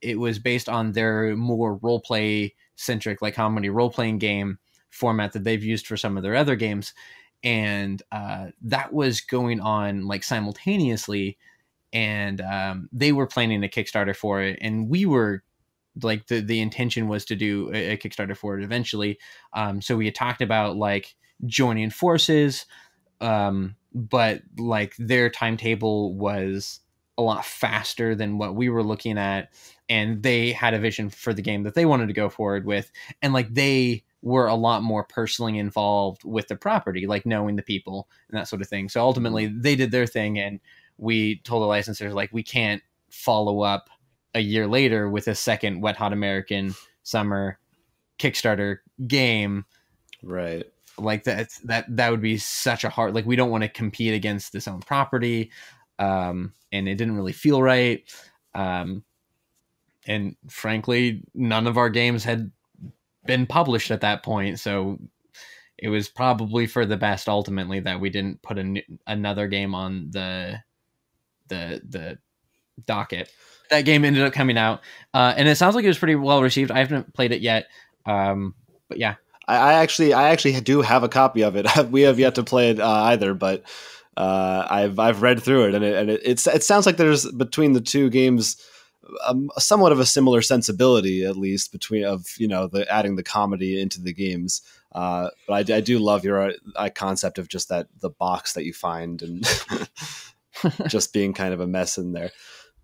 it was based on their more role play centric, like comedy role playing game format that they've used for some of their other games, and that was going on like simultaneously. And they were planning a Kickstarter for it, and we were like the intention was to do a Kickstarter for it eventually. So we had talked about like joining forces, but like their timetable was a lot faster than what we were looking at, and they had a vision for the game that they wanted to go forward with, and like they were a lot more personally involved with the property, like knowing the people and that sort of thing. So ultimately they did their thing, and we told the licensors like we can't follow up a year later with a second Wet Hot American Summer Kickstarter game, right? Like that would be such a hard, like we don't want to compete against this own property, and it didn't really feel right, and frankly none of our games had been published at that point, so it was probably for the best ultimately that we didn't put another game on the docket. That game ended up coming out, and it sounds like it was pretty well received. I haven't played it yet, but yeah, I actually do have a copy of it. We have yet to play it either, but I've read through it, and it sounds like there's between the two games somewhat of a similar sensibility, at least between the adding the comedy into the games. But I do love your concept of just the box that you find and just being kind of a mess in there.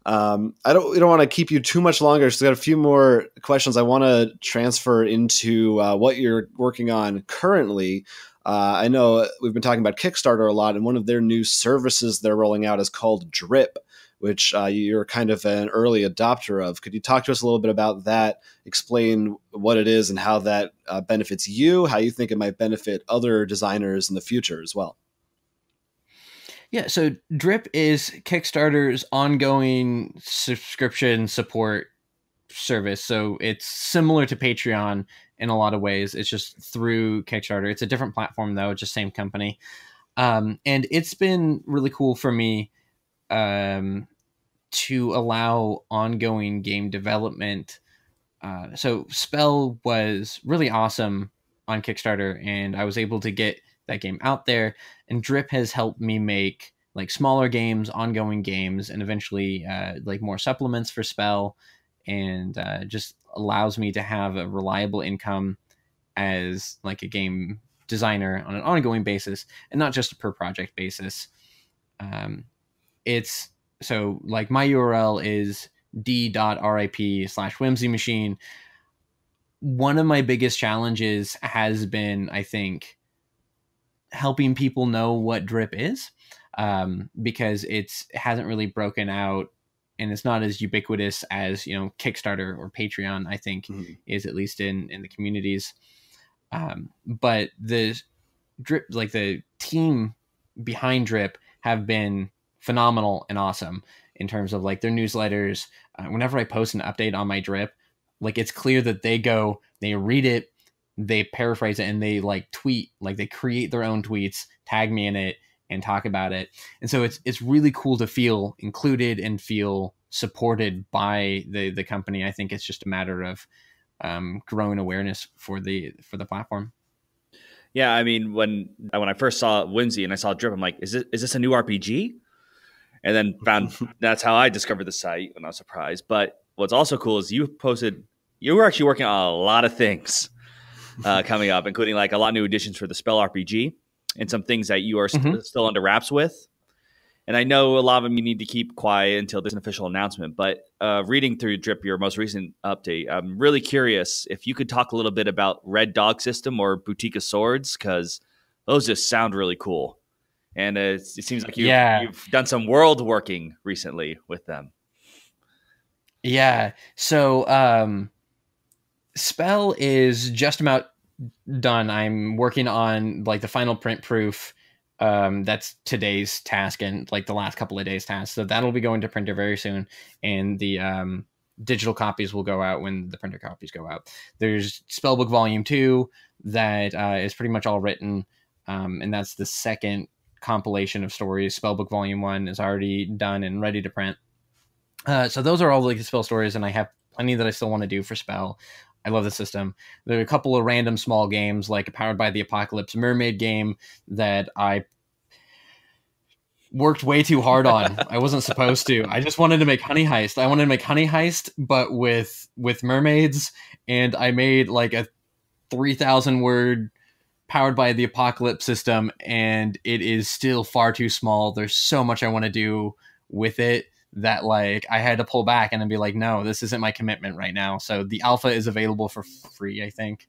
I don't want to keep you too much longer. So I got a few more questions. I want to transfer into what you're working on currently. I know we've been talking about Kickstarter a lot, and one of their new services they're rolling out is called Drip, which you're kind of an early adopter of. Could you talk to us a little bit about that? Explain what it is and how that benefits you, how you think it might benefit other designers in the future as well. Yeah, so Drip is Kickstarter's ongoing subscription support service. So it's similar to Patreon in a lot of ways. It's just through Kickstarter. It's a different platform, though. It's just same company. And it's been really cool for me to allow ongoing game development So Spell was really awesome on Kickstarter, and I was able to get that game out there. And Drip has helped me make like smaller games, ongoing games, and eventually like more supplements for Spell, and just allows me to have a reliable income as like a game designer on an ongoing basis, and not just a per project basis. It's so like my URL is d.rip/Whimsy Machine. One of my biggest challenges has been, I think, helping people know what Drip is, because it hasn't really broken out, and it's not as ubiquitous as, you know, Kickstarter or Patreon, I think, is, at least in the communities. But the Drip, like the team behind Drip, have been phenomenal and awesome in terms of like their newsletters. Whenever I post an update on my Drip, like it's clear that they read it, they paraphrase it, and they like tweet, like they create their own tweets, tag me in it, and talk about it. And so it's really cool to feel included and feel supported by the company. I think it's just a matter of growing awareness for the platform. Yeah, I mean, when I first saw Whimsy and I saw Drip, I'm like, is this a new RPG? And then found that's how I discovered the site, and I was surprised. But what's also cool is you were actually working on a lot of things coming up, including like a lot of new additions for the Spell RPG and some things that you are still under wraps with. And I know a lot of them you need to keep quiet until there's an official announcement. But reading through Drip, your most recent update, I'm really curious if you could talk a little bit about Red Dog System or Boutique of Swords, because those just sound really cool. And it seems like you've done some world working recently with them. Yeah. So Spell is just about done. I'm working on like the final print proof. That's today's task and like the last couple of days task. So that'll be going to printer very soon. And the digital copies will go out when the printer copies go out. There's Spellbook Volume 2 that is pretty much all written. And that's the second compilation of stories. Spellbook Volume 1 is already done and ready to print. So those are all like the Spell stories, and I have plenty that I still want to do for Spell. I love the system. There are a couple of random small games, like a Powered by the Apocalypse mermaid game that I worked way too hard on. I wasn't supposed to. I just wanted to make Honey Heist. I wanted to make Honey Heist, but with mermaids, and I made like a 3,000 word Powered by the Apocalypse system, and it is still far too small. There's so much I want to do with it that like I had to pull back and then be like, no, this isn't my commitment right now. So the alpha is available for free, I think.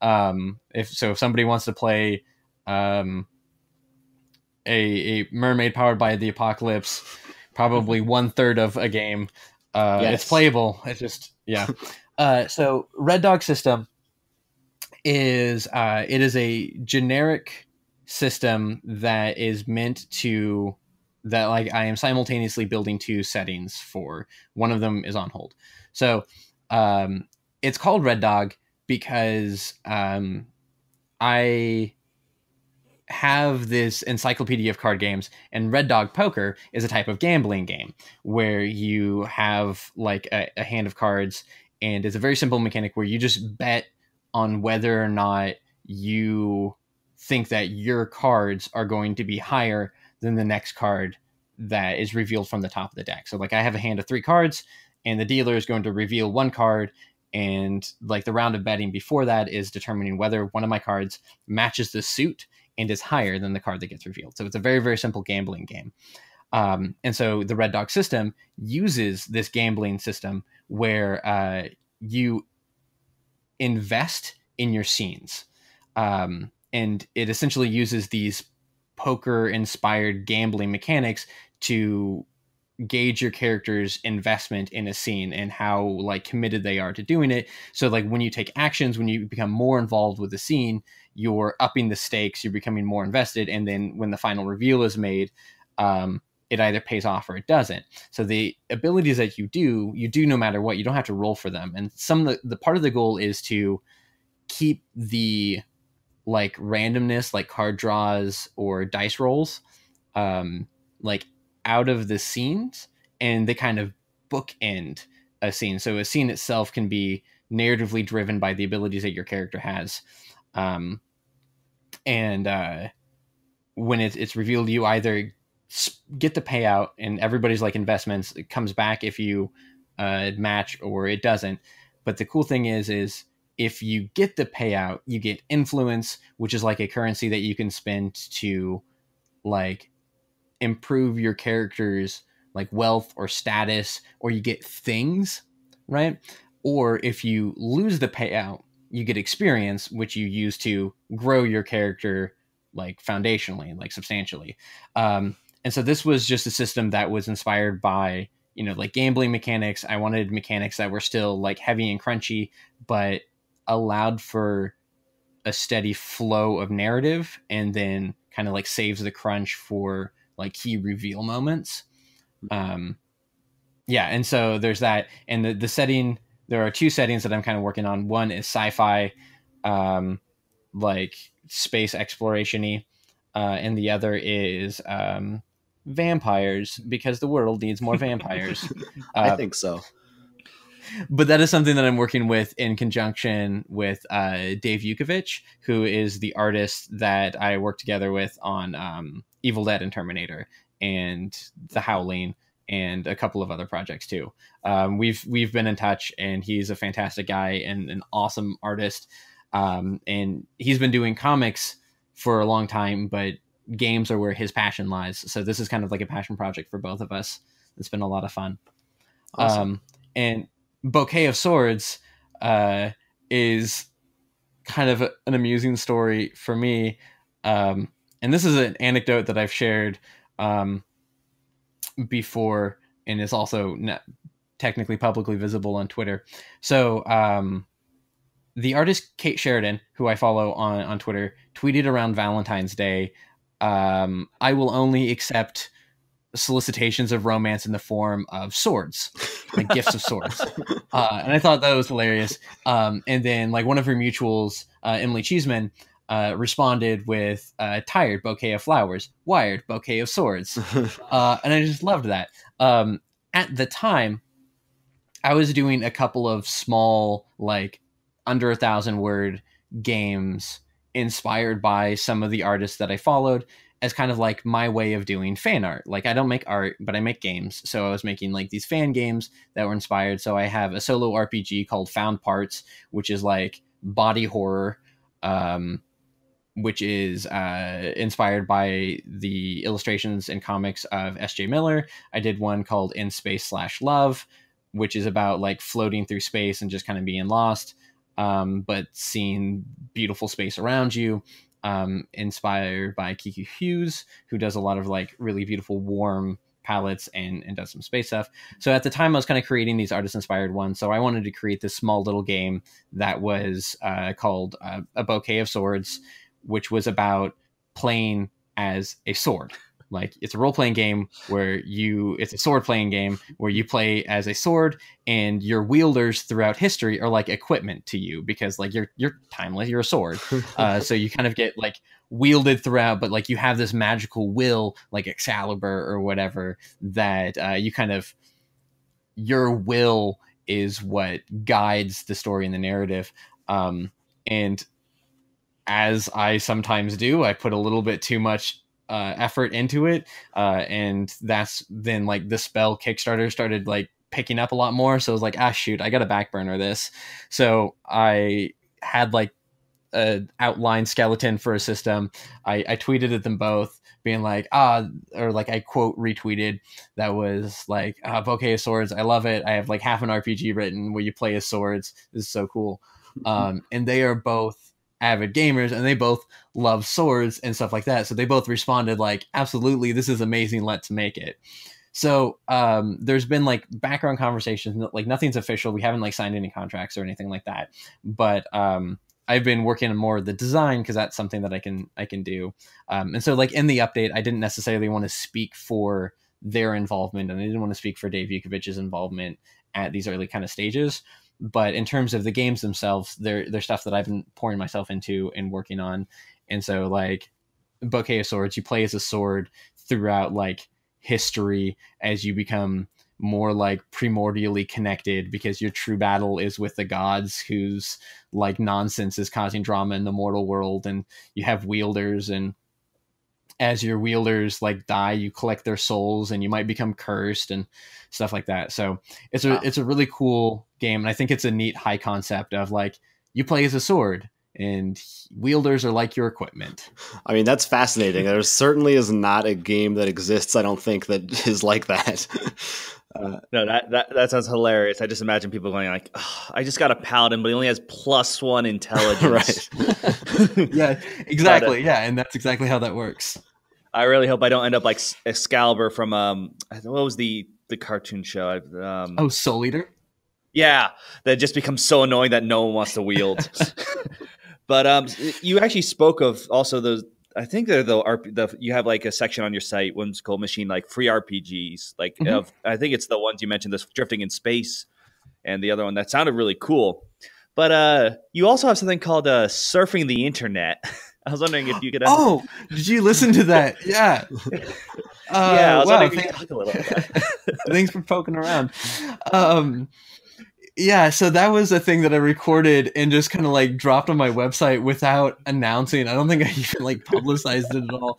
If somebody wants to play a mermaid powered by the apocalypse, probably 1/3 of a game, it's playable. It's just, yeah. So Red Dog System is it is a generic system that is meant to, that like I am simultaneously building two settings for. One of them is on hold. So it's called Red Dog because I have this encyclopedia of card games, and Red Dog Poker is a type of gambling game where you have like a hand of cards, and it's a very simple mechanic where you just bet on whether or not you think that your cards are going to be higher than the next card that is revealed from the top of the deck. So like I have a hand of 3 cards, and the dealer is going to reveal one card, and like the round of betting before that is determining whether one of my cards matches the suit and is higher than the card that gets revealed. So it's a very, very simple gambling game. And so the Red Dog system uses this gambling system where you invest in your scenes. And it essentially uses these poker-inspired gambling mechanics to gauge your character's investment in a scene and how like committed they are to doing it. So like when you take actions, when you become more involved with the scene, you're upping the stakes, you're becoming more invested, and then when the final reveal is made, it either pays off or it doesn't. So the abilities that you do no matter what. You don't have to roll for them. And some of the part of the goal is to keep the like randomness, like card draws or dice rolls, like out of the scenes, and they kind of bookend a scene. So a scene itself can be narratively driven by the abilities that your character has. When it's revealed, you either get the payout and everybody's like investments, it comes back if you match, or it doesn't. But the cool thing is if you get the payout, you get influence, which is like a currency that you can spend to like improve your character's like wealth or status, or you get things, right? Or if you lose the payout, you get experience, which you use to grow your character like foundationally, like substantially. And so this was just a system that was inspired by, you know, like gambling mechanics. I wanted mechanics that were still like heavy and crunchy, but allowed for a steady flow of narrative, and then kind of like saves the crunch for like key reveal moments. Yeah. And so there's that. And the setting, there are two settings that I'm kind of working on. One is sci-fi, like space exploration-y, and the other is vampires, because the world needs more vampires. I think so. But that is something that I'm working with in conjunction with Dave Yukovich, who is the artist that I worked together with on Evil Dead and Terminator and The Howling and a couple of other projects too. We've been in touch, and he's a fantastic guy and an awesome artist. And he's been doing comics for a long time, but games are where his passion lies. So this is kind of like a passion project for both of us. It's been a lot of fun. Awesome. And Bouquet of Swords is kind of an amusing story for me. And this is an anecdote that I've shared before, and is also not technically publicly visible on Twitter. So the artist Kate Sheridan, who I follow on Twitter, tweeted around Valentine's Day, I will only accept solicitations of romance in the form of swords, like gifts of swords. And I thought that was hilarious. And then like one of her mutuals, Emily Cheeseman, responded with tired bouquet of flowers, wired bouquet of swords. And I just loved that. At the time, I was doing a couple of small, like under 1,000-word games inspired by some of the artists that I followed, as kind of like my way of doing fan art. Like I don't make art, but I make games. So I was making like these fan games that were inspired. So I have a solo RPG called Found Parts, which is like body horror, which is inspired by the illustrations and comics of S.J. Miller. I did one called In Space / Love, which is about like floating through space and just kind of being lost, but seeing beautiful space around you. Inspired by Kiki Hughes, who does a lot of like really beautiful warm palettes and does some space stuff. So at the time I was kind of creating these artist inspired ones. So I wanted to create this small little game that was called A Bouquet of Swords, which was about playing as a sword. Like it's a role-playing game where it's a sword-playing game where you play as a sword, and your wielders throughout history are like equipment to you, because like you're timeless, you're a sword. So you kind of get like wielded throughout, but like you have this magical will, like Excalibur or whatever, that your will is what guides the story and the narrative. And as I sometimes do, I put a little bit too much effort into it, and that's then like the spell Kickstarter started like picking up a lot more. So I was like, shoot, I gotta back burner this. So I had like a outline skeleton for a system. I tweeted at them both being like, or like I quote retweeted that was like, Bouquet of Swords, I love it. I have like half an RPG written where you play as swords. This is so cool. And they are both avid gamers, and they both love swords and stuff like that. So they both responded like, absolutely, this is amazing, let's make it. So there's been like background conversations, like nothing's official. We haven't like signed any contracts or anything like that. But I've been working on more of the design, because that's something that I can do. And so like in the update, I didn't necessarily want to speak for their involvement, and I didn't want to speak for Dave Yukovich's involvement at these early kind of stages. But in terms of the games themselves, they're stuff that I've been pouring myself into and working on. And so like Bouquet of Swords, you play as a sword throughout like history as you become more like primordially connected, because your true battle is with the gods, whose like nonsense is causing drama in the mortal world. And you have wielders, and as your wielders like die, you collect their souls and you might become cursed and stuff like that. So it's a really cool game. And I think it's a neat high concept of like, you play as a sword and wielders are like your equipment. I mean, that's fascinating. There certainly is not a game that exists, I don't think, that is like that. No, that sounds hilarious. I just imagine people going like, oh, I just got a paladin, but he only has +1 intelligence. Right. Yeah, exactly. Yeah, and that's exactly how that works. I really hope I don't end up like Excalibur from what was the cartoon show? Soul Eater? Yeah, that just becomes so annoying that no one wants to wield. But you actually spoke of also those. I think they're you have like a section on your site, one's called Machine, like free RPGs. Like I think it's the ones you mentioned, this Drifting in Space, and the other one that sounded really cool. But you also have something called Surfing the Internet. I was wondering if you could. Oh, did you listen to that? Yeah. Yeah, I was wondering if you could talk a little about that. Thanks for poking around. Yeah, so that was a thing that I recorded and just kind of like dropped on my website without announcing. I don't think I even like publicized it at all.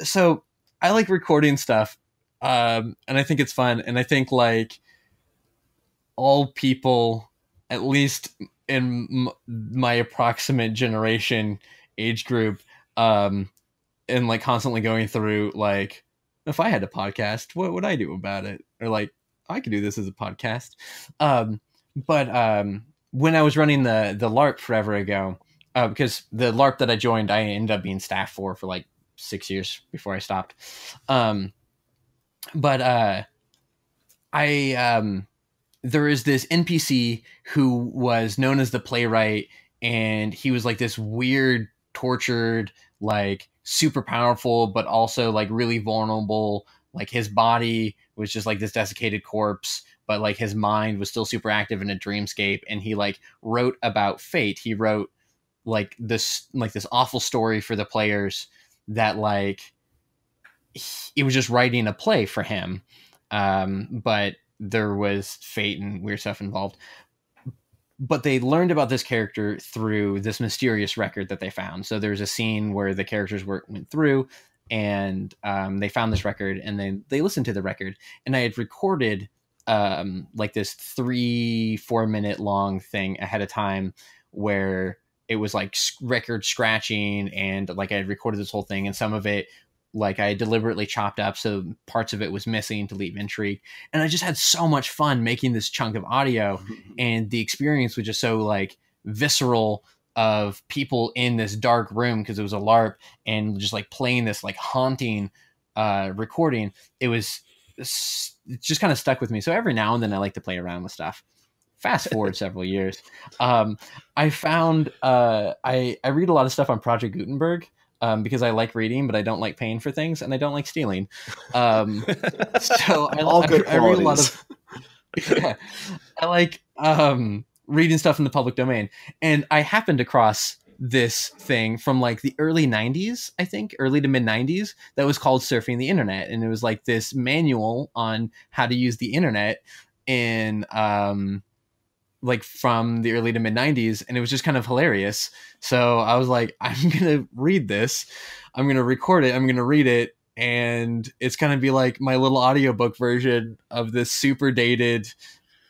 So I like recording stuff, and I think it's fun. And I think like all people, at least in my approximate generation age group, and like constantly going through like, if I had a podcast, what would I do about it? Or like, I could do this as a podcast. But when I was running the LARP forever ago, because the LARP that I joined, I ended up being staff for like 6 years before I stopped. But there is this NPC who was known as the playwright, and he was like this weird, tortured, like super powerful, but also like really vulnerable. Like his body was just like this desiccated corpse, but like his mind was still super active in a dreamscape. And he like wrote about fate. He wrote like this awful story for the players that like it was just writing a play for him. But there was fate and weird stuff involved. But they learned about this character through this mysterious record that they found. So there's a scene where the characters went through, and they found this record, and then they listened to the record. And I had recorded like this 3-4 minute long thing ahead of time where it was like record scratching, and like I had recorded this whole thing, and some of it like I deliberately chopped up so parts of it was missing to leave intrigue. And I just had so much fun making this chunk of audio, and the experience was just so like visceral of people in this dark room, because it was a LARP, and just like playing this like haunting recording. It just kind of stuck with me. So every now and then I like to play around with stuff. Fast forward several years. I found I read a lot of stuff on Project Gutenberg, because I like reading, but I don't like paying for things, and I don't like stealing. So I read a lot of. Yeah, I like reading stuff in the public domain, and I happened across this thing from like the early 90s, I think, early to mid 90s, that was called Surfing the Internet, and it was like this manual on how to use the internet in like from the early to mid 90s, and it was just kind of hilarious. So I was like, I'm gonna read this, I'm gonna record it, I'm gonna read it, and it's gonna be like my little audiobook version of this super dated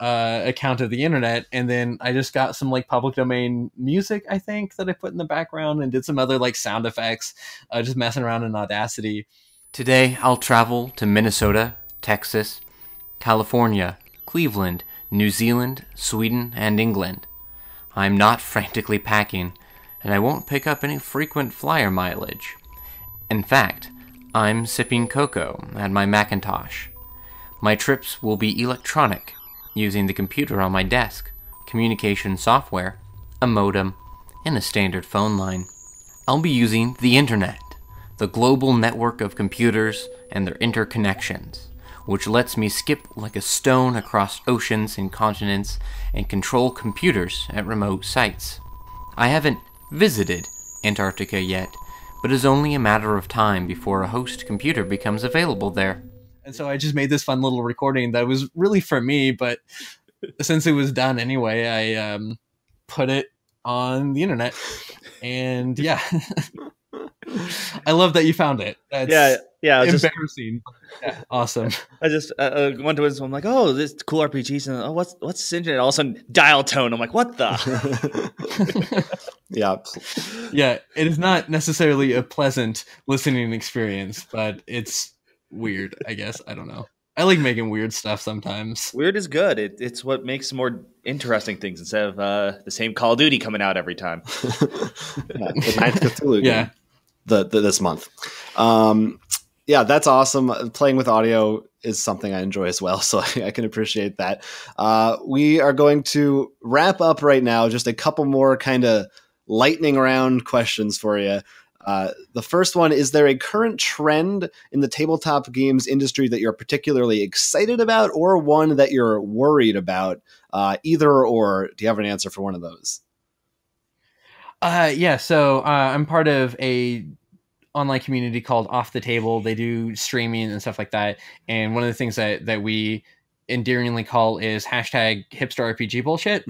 account of the internet. And then I just got some like public domain music, I think, that I put in the background, and did some other like sound effects, just messing around in Audacity. Today I'll travel to Minnesota, Texas, California, Cleveland, New Zealand, Sweden, and England. I'm not frantically packing, and I won't pick up any frequent flyer mileage. In fact, I'm sipping cocoa at my Macintosh. My trips will be electronic, using the computer on my desk, communication software, a modem, and a standard phone line. I'll be using the internet, the global network of computers and their interconnections, which lets me skip like a stone across oceans and continents and control computers at remote sites. I haven't visited Antarctica yet, but it's only a matter of time before a host computer becomes available there. And so I just made this fun little recording that was really for me, but since it was done anyway, I put it on the internet. And yeah, I love that you found it. That's embarrassing. Yeah, awesome. I just went to it, so I'm like, oh, this cool RPGs, and oh, what's Sinjin? And all of a sudden, dial tone. I'm like, what the? Yeah, it is not necessarily a pleasant listening experience, but it's weird, I guess. I don't know. I like making weird stuff sometimes. Weird is good. It's what makes more interesting things instead of the same Call of Duty coming out every time. The Ninth Cthulhu game. Yeah. This month. Yeah, that's awesome. Playing with audio is something I enjoy as well, so I can appreciate that. We are going to wrap up right now. Just a couple more kind of lightning round questions for you. The first one, is there a current trend in the tabletop games industry that you're particularly excited about, or one that you're worried about? Either or, do you have an answer for one of those? Yeah, so I'm part of a online community called Off the Table. They do streaming and stuff like that. And one of the things that we endearingly call is hashtag hipster RPG bullshit.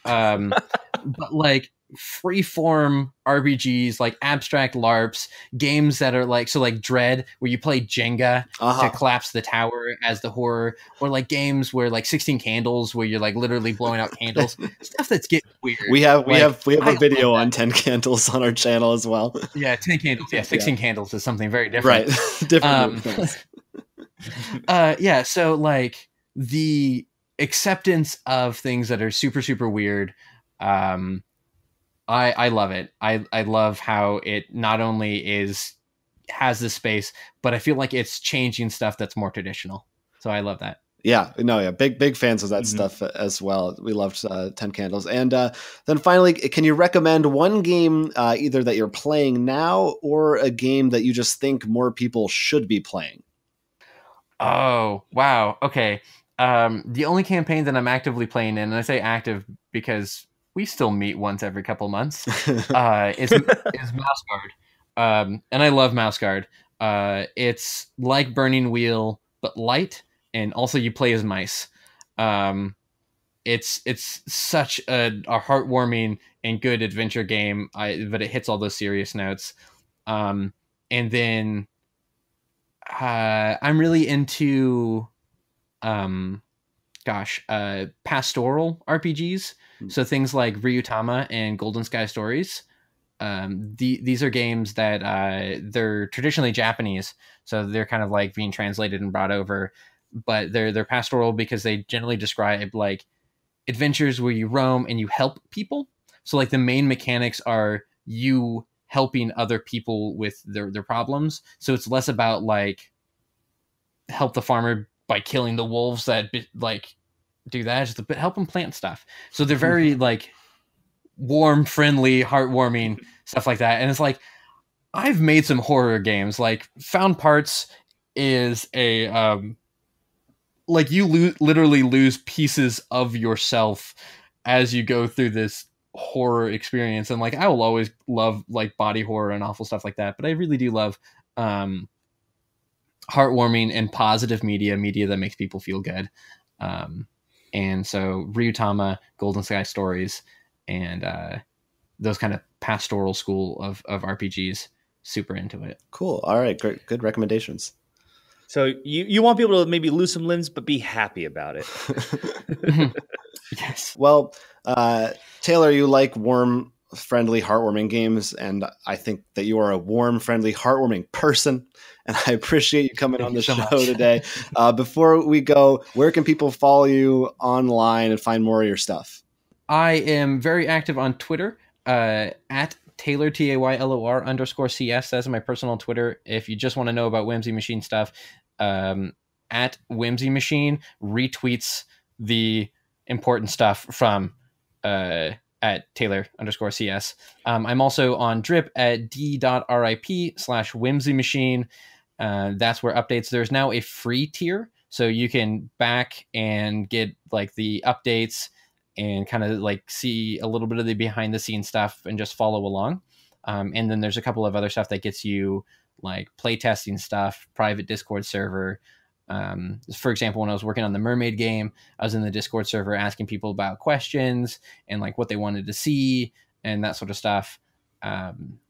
But like free-form RPGs, like abstract LARPs, games that are like, so like Dread, where you play Jenga to collapse the tower as the horror, or like games where like 16 Candles, where you're like literally blowing out candles, stuff that's getting weird. We have a video on 10 Candles on our channel as well. Yeah, 10 Candles. Yeah, 16 Candles is something very different. Right. Different. Yeah, so like the acceptance of things that are super, super weird, I love it. I love how it not only has this space, but I feel like it's changing stuff that's more traditional. So I love that. Yeah, big fans of that stuff as well. We loved 10 Candles. And then finally, can you recommend one game either that you're playing now or a game that you just think more people should be playing? Oh, wow. Okay. The only campaign that I'm actively playing in, and I say active because we still meet once every couple months, is Mouse Guard. And I love Mouse Guard. It's like Burning Wheel, but light, and also you play as mice. It's such a heartwarming and good adventure game, but it hits all those serious notes. And then I'm really into pastoral RPGs. So things like Ryutama and Golden Sky Stories. These are games that they're traditionally Japanese, so they're kind of like being translated and brought over, but they're pastoral because they generally describe like adventures where you roam and you help people. So like the main mechanics are you helping other people with their problems. So it's less about like help the farmer by killing the wolves that like do that, just a bit help them plant stuff. So they're very like warm, friendly, heartwarming stuff like that. And it's like, I've made some horror games. Like Found Parts is a like you literally lose pieces of yourself as you go through this horror experience. And like I will always love like body horror and awful stuff like that, but I really do love heartwarming and positive media that makes people feel good. And so Ryutama, Golden Sky Stories, and those kind of pastoral school of RPGs, super into it. Cool. All right. Great. Good recommendations. So you want people to maybe lose some limbs, but be happy about it. Yes. Well, Taylor, you like warm, friendly, heartwarming games, and I think that you are a warm, friendly, heartwarming person, and I appreciate you coming on the show today. Before we go, where can people follow you online and find more of your stuff? I am very active on Twitter, at Taylor, TAYLOR _CS. That's my personal Twitter. If you just want to know about Whimsy Machine stuff, at Whimsy Machine retweets the important stuff from at Taylor _CS. I'm also on Drip at d.rip/Whimsy Machine. That's where updates. There's now a free tier, so you can back and get like the updates and kind of like see a little bit of the behind the scenes stuff and just follow along. And then there's a couple of other stuff that gets you like playtesting stuff, private Discord server, For example, when I was working on the Mermaid game, I was in the Discord server asking people about questions and like what they wanted to see and that sort of stuff.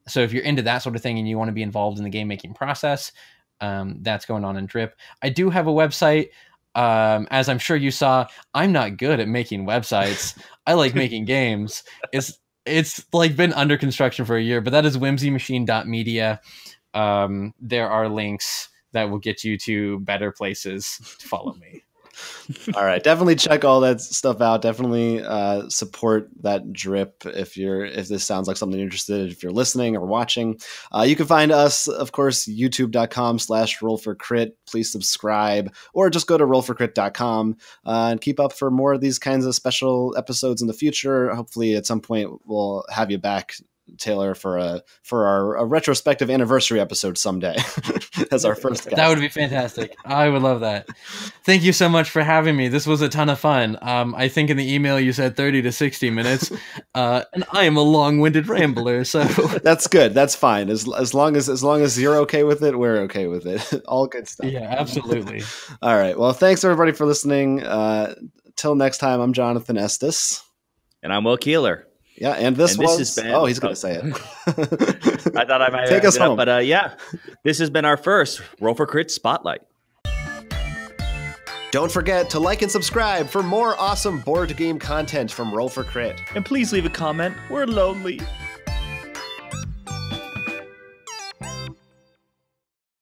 So if you're into that sort of thing and you want to be involved in the game making process, that's going on in Drip. I do have a website. As I'm sure you saw, I'm not good at making websites. I like making games. It's like been under construction for a year, but that is whimsymachine.media. There are links that will get you to better places to follow me. All right, definitely check all that stuff out. Definitely support that Drip if this sounds like something you're interested in, if you're listening or watching. You can find us, of course, youtube.com/rollforcrit. Please subscribe, or just go to rollforcrit.com and keep up for more of these kinds of special episodes in the future. Hopefully at some point we'll have you back, Taylor, for our retrospective anniversary episode someday as our first guest. That would be fantastic. I would love that. Thank you so much for having me. This was a ton of fun. I think in the email you said 30 to 60 minutes, and I am a long-winded rambler, so that's good. That's fine. As long as you're okay with it, we're okay with it. All good stuff. Yeah, absolutely. All right. Well, thanks everybody for listening. Till next time, I'm Jonathan Estes, and I'm Will Keeler. Yeah, and this has been... Oh, he's going to say it. I thought I might take us home. But yeah, this has been our first Roll for Crit Spotlight. Don't forget to like and subscribe for more awesome board game content from Roll for Crit. And please leave a comment. We're lonely.